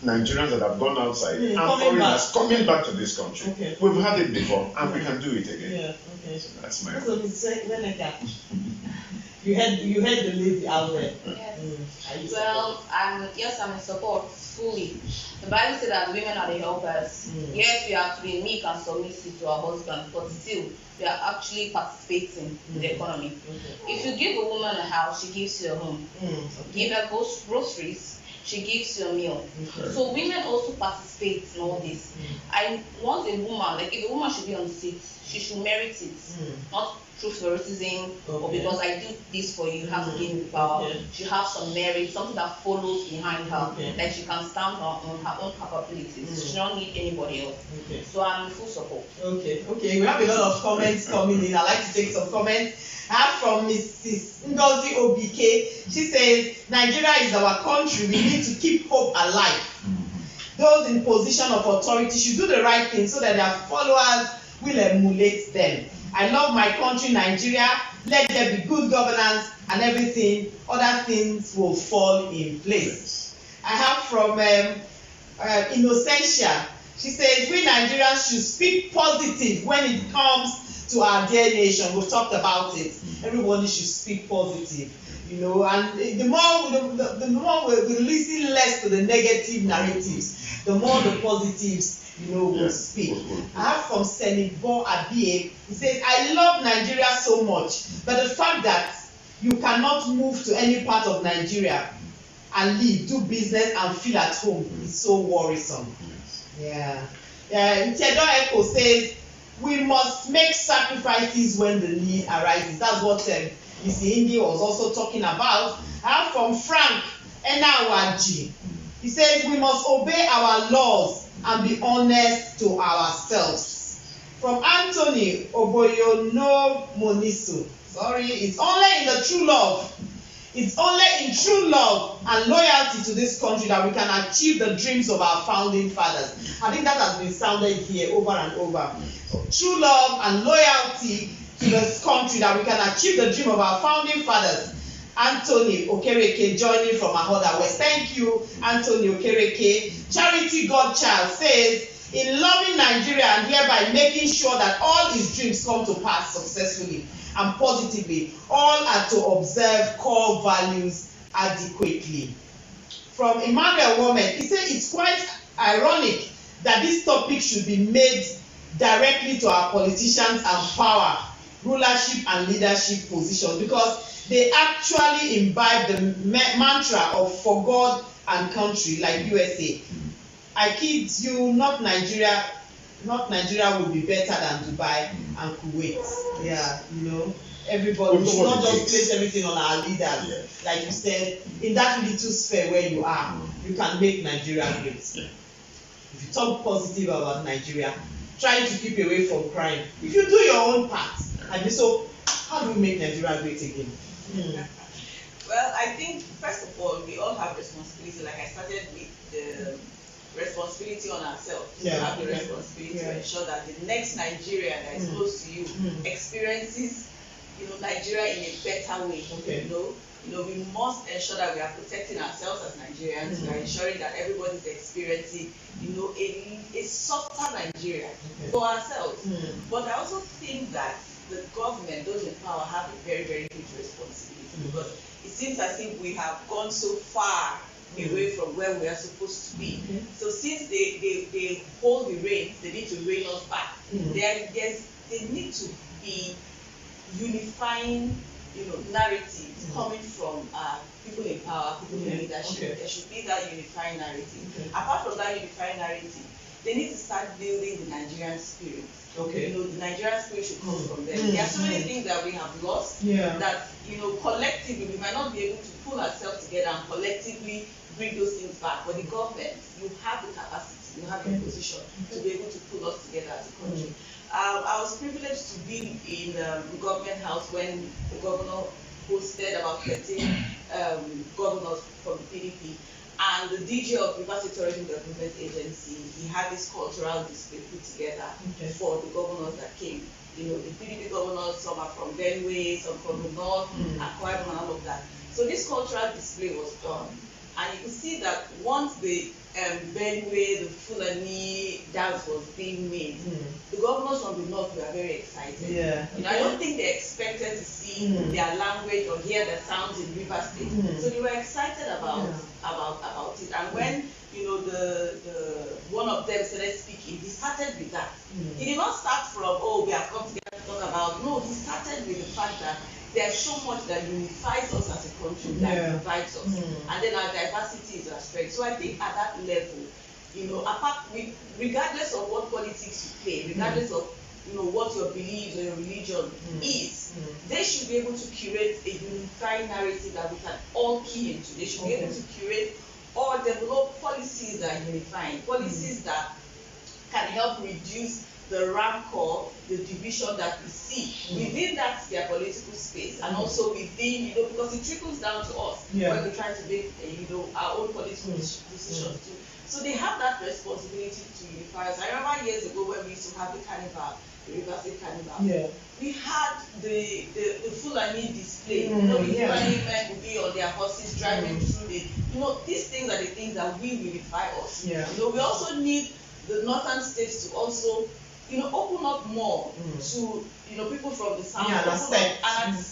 Nigerians that have gone outside and foreigners coming back to this country. We've had it before, and we can do it again. So that's my So, Mr. NWENEKA, you heard the lady out there. Well, I'm in support fully. The Bible says that women are the helpers. Yes, we have to be meek and submissive to our husband, but still, we are actually participating in the economy. If you give a woman a house, she gives you a home. Give her groceries, she gives you a meal. So women also participate in all this. I want a woman, like if a woman should be on the seat, she should merit it, not through favoritism or because I do this for you, you have to give me power. She have some merit, something that follows behind her, that she can stand on her own capabilities. She don't need anybody else. So I'm in full support. Okay, we have a lot of comments coming in. I'd like to take some comments. I have from Mrs. Ngozi Obike. She says, Nigeria is our country. We need to keep hope alive. Those in position of authority should do the right thing so that their followers will emulate them. I love my country, Nigeria. Let there be good governance and everything, other things will fall in place. I have from Innocentia. She says, we Nigerians should speak positive when it comes to our dear nation. We've talked about it. Everybody should speak positive. You know, and the more we listen less to the negative narratives, the more the positives, you know, will speak. I have from Senibo Abie. He says, I love Nigeria so much, but the fact that you cannot move to any part of Nigeria and live, do business, and feel at home is so worrisome. Tedo Echo says, we must make sacrifices when the need arises. That's what Mr. NYINGI was also talking about. I have from Frank Enawaji. He says, we must obey our laws and be honest to ourselves. From Anthony Oboyono Moniso. Sorry, it's only in the true love. It's only in true love and loyalty to this country that we can achieve the dreams of our founding fathers. I think that has been sounded here over and over. So, true love and loyalty to this country that we can achieve the dream of our founding fathers. Anthony Okereke joining from Ahoda West. Thank you, Anthony Okereke. Charity Godchild says, in loving Nigeria and hereby making sure that all his dreams come to pass successfully and positively, all are to observe core values adequately. From Emmanuel Woman, he said it's quite ironic that this topic should be made directly to our politicians and power, rulership and leadership positions, because they actually imbibe the mantra of for God and country, like USA. I kid you, not Nigeria will be better than Dubai and Kuwait. Yeah, you know, everybody, we should not just place everything on our leaders. Like you said, in that little sphere where you are, you can make Nigeria great. If you talk positive about Nigeria, try to keep away from crime. If you do your own part, and so, how do we make Nigeria great again? Well, I think, first of all, we all have responsibility. Like I started with the responsibility on ourselves. We have the responsibility to ensure that the next Nigeria that is close to you experiences, you know, Nigeria in a better way. You know, we must ensure that we are protecting ourselves as Nigerians. We are ensuring that everybody is experiencing, you know, a softer Nigeria for ourselves. But I also think that the government, those in power, have a very, very huge responsibility, because it seems as if we have gone so far away from where we are supposed to be. So since they hold the reins, they need to rein us back. They need to be unifying, you know, narratives coming from people in power, people in leadership. There should be that unifying narrative. Apart from that unifying narrative, they need to start building the Nigerian spirit. You know, the Nigerian spirit should come from them. There are so many things that we have lost that, you know, collectively we might not be able to pull ourselves together and collectively bring those things back. But the government, you have the capacity, you have the position to be able to pull us together as a country. I was privileged to be in the government house when the governor hosted about 13 governors from the PDP. And the DG of River State Tourism Development Agency, he had this cultural display put together for the governors that came. You know, the PDP governors, some are from Benue, some from the north, Akwa Ibom, and all of that. So this cultural display was done. And you could see that once the Benue, the Fulani dance was being made, the governors from the north were very excited. You know, I don't think they expected to see their language or hear the sounds in River State. So they were excited about it. And when, you know, the one of them started speaking, he started with that. He did not start from, oh, we have come together to talk about. No, he started with the fact that there's so much that unifies us as a country, that divides us, and then our diversity is our strength. So I think at that level, you know, regardless of what politics you play, regardless of what your beliefs or your religion is. They should be able to curate a unified narrative that we can all key into. They should be able to curate or develop policies that are unifying, policies that can help reduce the rancor, the division that we see within their political space, and also within, because it trickles down to us when we try to make, our own political decisions too. So they have that responsibility to unify us. I remember years ago when we used to have the carnival, the River State Carnival. We had the Fulani display. The Fulani men would be on their horses driving through the. These things are the things that will unify us. We also need the northern states to also, open up more to, people from the south,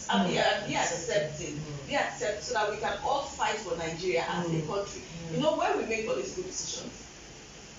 and be accepting, so that we can all fight for Nigeria as a country. When we make political decisions,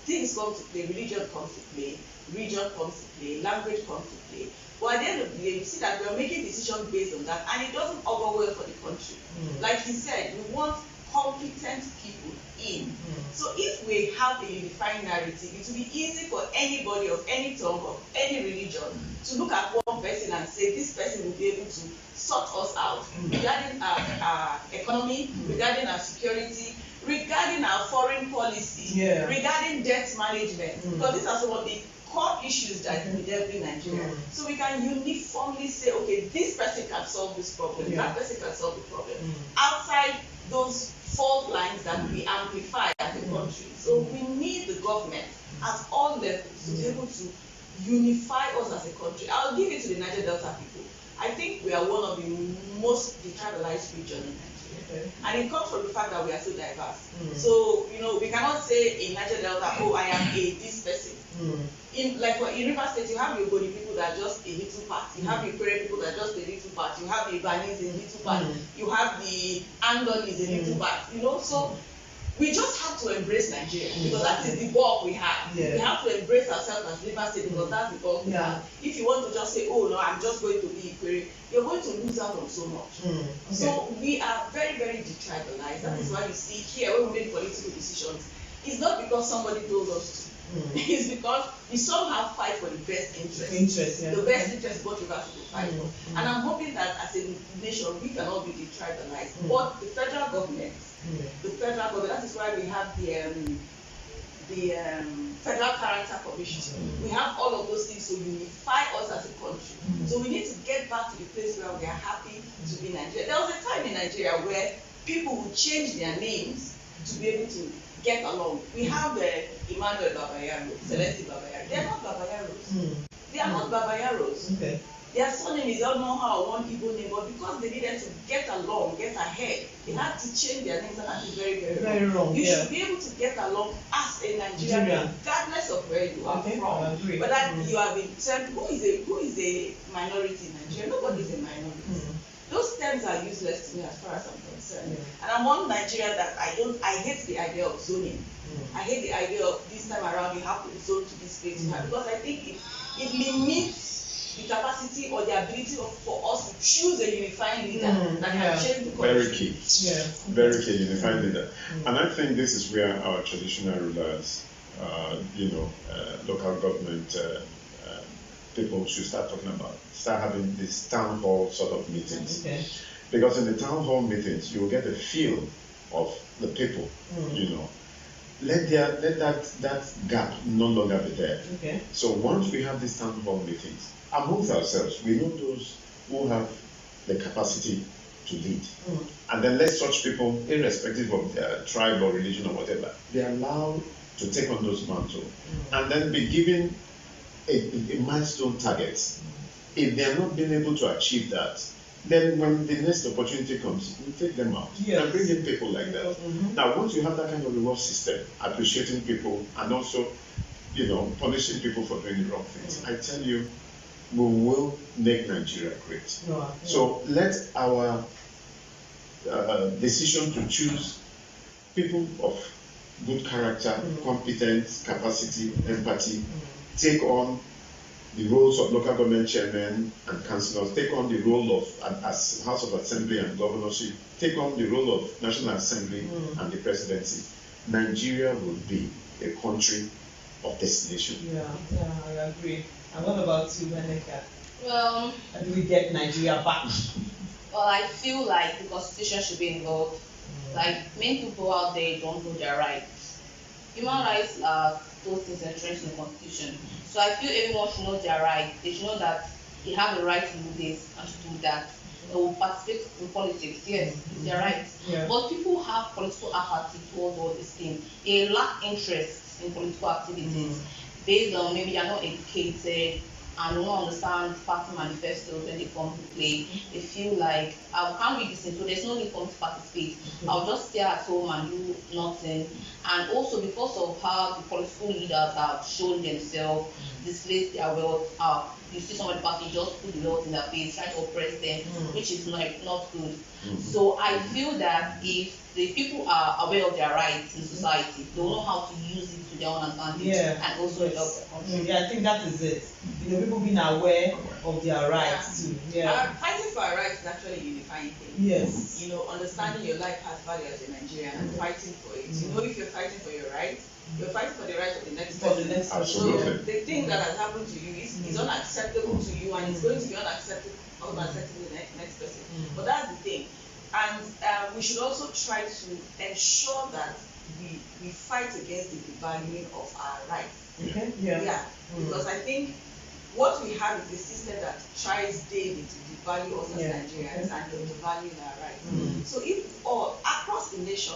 things come to play, religion comes to play, region comes to play, language comes to play. But at the end of the day, you see that we are making decisions based on that, and it doesn't augur well for the country. Like he said, we want competent people in. So if we have a unifying narrative, it will be easy for anybody of any tongue, of any religion, to look at one person and say, this person will be able to sort us out regarding our economy, regarding our security, regarding our foreign policy, regarding debt management, because these are some of the core issues that we deal with in Nigeria. So we can uniformly say, okay, this person can solve this problem, that person can solve the problem, outside those fault lines that we amplify as a country. So we need the government at all levels to be able to unify us as a country. I'll give it to the Niger Delta people. I think we are one of the most detribalized regions in Nigeria. And it comes from the fact that we are so diverse. So, we cannot say in Niger Delta, oh, I am this person. In River State, you have the Ogoni people that are just a little part. You have the Ikere people that are just a little part. You have the Ibanese a little part. You have the Angolis a little part. So we just have to embrace Nigeria, because that is the bulk we have. We have to embrace ourselves as River State, because that's the bulk we have. If you want to just say, oh no, I'm just going to be Ikere, you're going to lose out on so much. So we are very, very detribalized. That is why you see here, when we make political decisions, it's not because somebody told us to. It's because we somehow fight for the best interest. The best interest is what we have to fight for. And I'm hoping that as a nation, we can all be detribalized. But the federal government, that is why we have the Federal Character Commission. We have all of those things to unify us as a country. So we need to get back to the place where we are happy to be Nigeria. There was a time in Nigeria where people would change their names to be able to get along. We have Emmanuel Babayaro, Celeste Babayaro. They are not Babayaros. They are not Babayaros. Their surname is Onoha or one Igbo name, but because they needed to get along, get ahead, they had to change their names, and that is very, very wrong. You should be able to get along as a Nigerian, regardless of where you are from. But that you have been said, who is a minority in Nigeria? Nobody is a minority. Those terms are useless to me as far as I'm concerned. And I'm one Nigerian that I hate the idea of zoning. I hate the idea of this time around you have to zone to this place, because I think it limits the capacity or the ability for us to choose a unifying leader that can change the country. Very key. Very key, unifying leader. And I think this is where our traditional rulers, local government people should start having these town hall sort of meetings. Because in the town hall meetings, you will get a feel of the people, Let that gap no longer be there. So once we have these town hall meetings, amongst ourselves, we know those who have the capacity to lead. And then let such people, irrespective of their tribe or religion or whatever, be allowed to take on those mantles and then be given a milestone target. If they are not being able to achieve that, then when the next opportunity comes, we take them out and bring in people like that. Now, once you have that kind of reward system, appreciating people and also, punishing people for doing the wrong things, I tell you, we will make Nigeria great. So let our decision to choose people of good character, competence, capacity, empathy, take on the roles of local government chairmen and councillors, take on the role of as House of Assembly and governorship, take on the role of National Assembly and the presidency. Nigeria will be a country of destination. I agree. And what about you, NWENEKA? Well, How do we get Nigeria back? well, I feel like the constitution should be involved. Like, many people out there don't know their rights. Human rights are those things entrenched in the constitution. So I feel everyone should know their rights. They should know that they have the right to do this and to do that. They will participate in politics. Yes, it's their right. Yeah. But people have political apathy towards all these things. They lack interest in political activities based on maybe they are not educated and don't understand party manifestos when they come to play. They feel like, I can't read this thing, so there's no need for me to participate. I'll just stay at home and do nothing. And also because of how the political leaders have shown themselves, displayed their wealth, you see some of the party just put the wealth in their face, try to oppress them, which is not good. So I feel that if the people are aware of their rights in society, they will know how to use it to their own advantage and also help the country. Yeah, I think that is it. People being aware of their rights too. Yeah. Fighting for our rights is actually a unifying thing. Yes. Understanding your life has value as a Nigerian and fighting for it. If you're fighting for your rights, you're fighting for the rights of the next person. Absolutely. So the thing that has happened to you is unacceptable to you, and it's going to be unacceptable to the next person. But that's the thing. And we should also try to ensure that we fight against the devaluing of our rights. Okay. Yeah. Because I think what we have is a system that tries daily to devalue us as Nigerians and to devalue our rights. So if all across the nation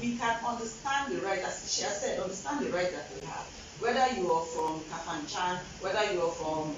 we can understand the rights, as she has said, understand the rights that we have, whether you are from Kafanchan, whether you are from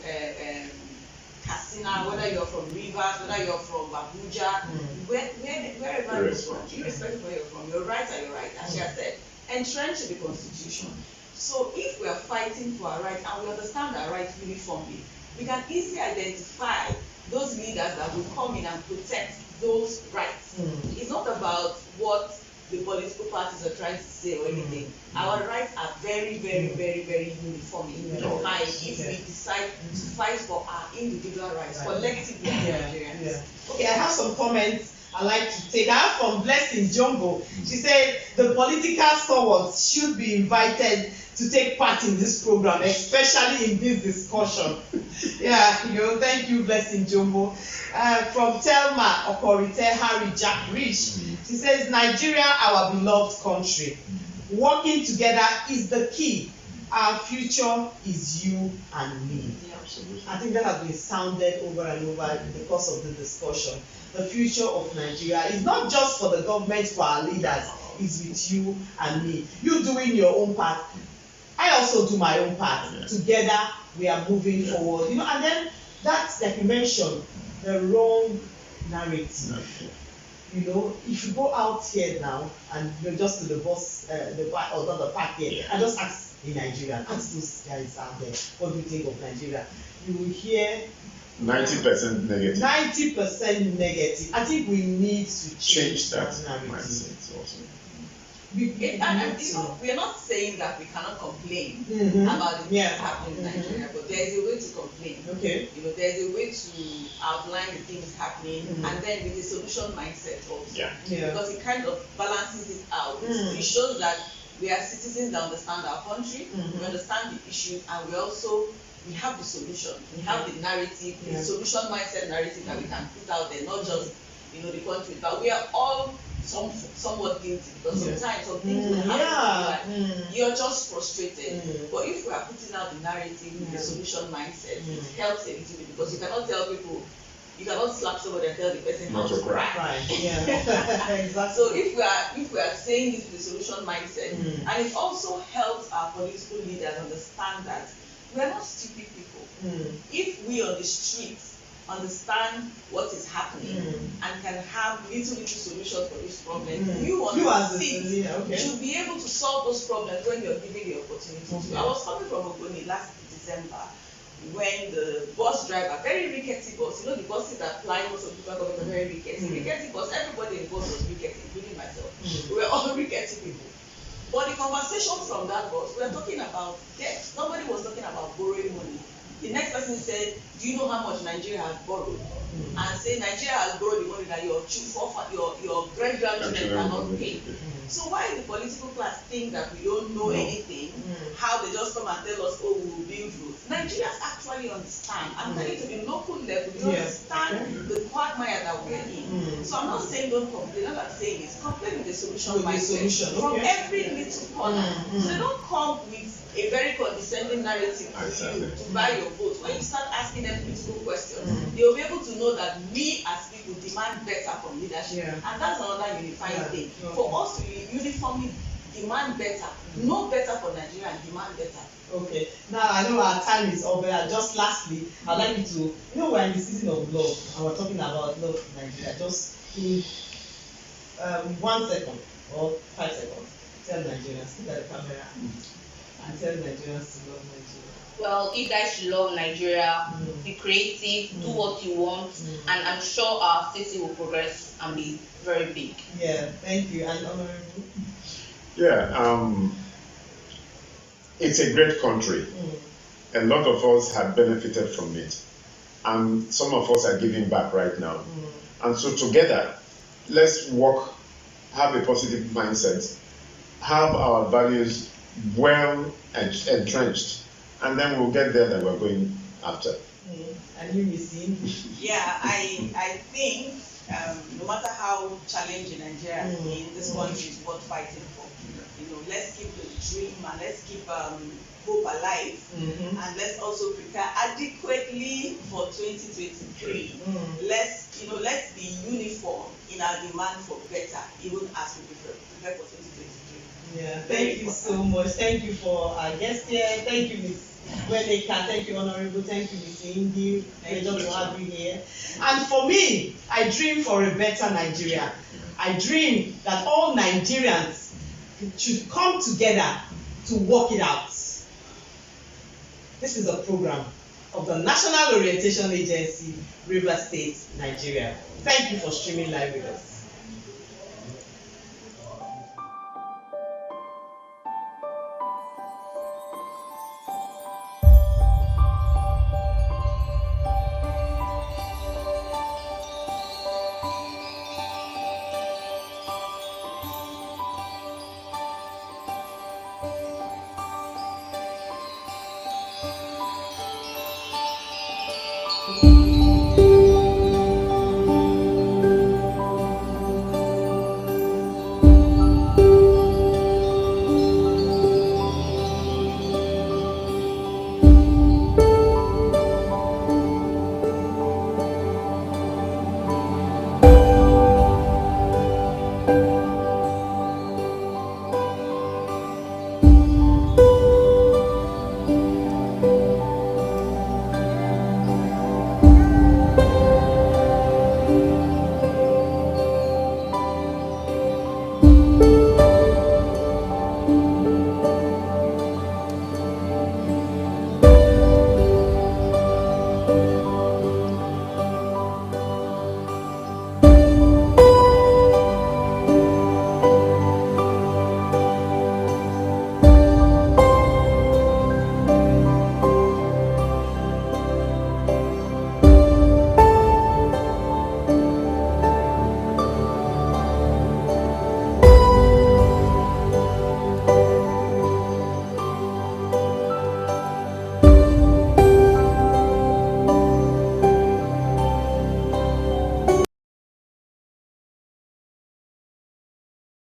Katsina, whether you're from Rivers, whether you're from Abuja, wherever you're from, irrespective of where you're from, your rights are your rights, as she has said, entrenched in the Constitution. So if we are fighting for our rights and we understand our rights uniformly, we can easily identify those leaders that will come in and protect those rights. It's not about what the political parties are trying to say or anything. Our rights are very, very, very, very uniformly defined if we decide to fight for our individual rights, collectively as Nigerians. Okay, I have some comments I like to take. I have from Blessing Jumbo. She said the political stalwarts should be invited to take part in this program, especially in this discussion. Thank you, Blessing Jumbo. From Telma Okorite Harry Jack Rich, she says, Nigeria, our beloved country. Working together is the key. Our future is you and me. I think that has been sounded over and over in the course of the discussion. The future of Nigeria is not just for the government, for our leaders. It's with you and me. You doing your own part. I also do my own part. Together, we are moving forward. And then that's, like you mentioned, the wrong narrative. If you go out here now and you're just to the bus, the park here, and just ask the Nigerian, ask those guys out there, what do you think of Nigeria? You will hear 90% negative. 90% negative. I think we need to change that mindset also. We are not saying that we cannot complain about the things happening in Nigeria, but there is a way to complain. Okay. There is a way to outline the things happening, and then with a solution mindset also. Because it kind of balances it out. It shows that we are citizens that understand our country, we understand the issues, and we have the solution. We have the narrative, the solution mindset narrative that we can put out there, not just the country, but we are all somewhat guilty, because sometimes some things will happen, you're just frustrated. But if we are putting out the narrative, the solution mindset, it helps a little bit, because you cannot tell people, you cannot slap somebody and tell the person not to cry. Exactly. So if we are saying this with the solution mindset, and it also helps our political leaders understand that we are not stupid people. If we on the streets understand what is happening and can have little solutions for this problem, you on the seat should be able to solve those problems when you're given the opportunity to. I was coming from Ogoni last December when the bus driver, very rickety bus, the buses that fly most of the people are very rickety. Rickety bus, everybody in the bus was rickety, including myself. We were all rickety people. But the conversation from that bus, we were talking about debt. Nobody was talking about borrowing money. the next person said, do you know how much Nigeria has borrowed? And say Nigeria has borrowed the money that your great-grandchildren cannot pay. So why the political class think that we don't know anything, how they just come and tell us, oh, we will build roads? Nigerians actually understand. I'm telling you, to the local level, they understand the quagmire that we're in. So I'm not saying don't complain. All I'm saying is complain with the solution mindset from every little corner. So they don't come with a very condescending narrative to you to buy your vote. When you start asking them critical questions, they'll be able to know that we as people demand better from leadership. And that's another unifying thing. For us to uniformly demand better, know better for Nigeria and demand better. Okay. Now I know our time is over. Just lastly, I'd like you to, we're in the season of love and we're talking about love in Nigeria. Just in 1 second or 5 seconds, tell Nigerians, look at the camera and tell Nigerians to love Nigeria. Well, you guys should love Nigeria, be creative, do what you want, and I'm sure our city will progress and be very big. Yeah, thank you. And Honorable? Yeah, it's a great country. A lot of us have benefited from it. And some of us are giving back right now. And so together, let's work, have a positive mindset, have our values well entrenched, and then we'll get there that we're going after. And you, Miss Yingi? Yeah, I think no matter how challenging Nigeria is, this country is worth fighting for. Let's keep the dream and let's keep hope alive, and let's also prepare adequately for 2023. Let's be uniform in our demand for better, even as we prepare for 2023. Yeah, thank you so much. Thank you for our guest here. Thank you, Ms. NWENEKA. Thank you, Honorable. Thank you, Ms. NYINGI. Pleasure to have you here. And for me, I dream for a better Nigeria. I dream that all Nigerians should come together to work it out. This is a program of the National Orientation Agency, Rivers State, Nigeria. Thank you for streaming live with us.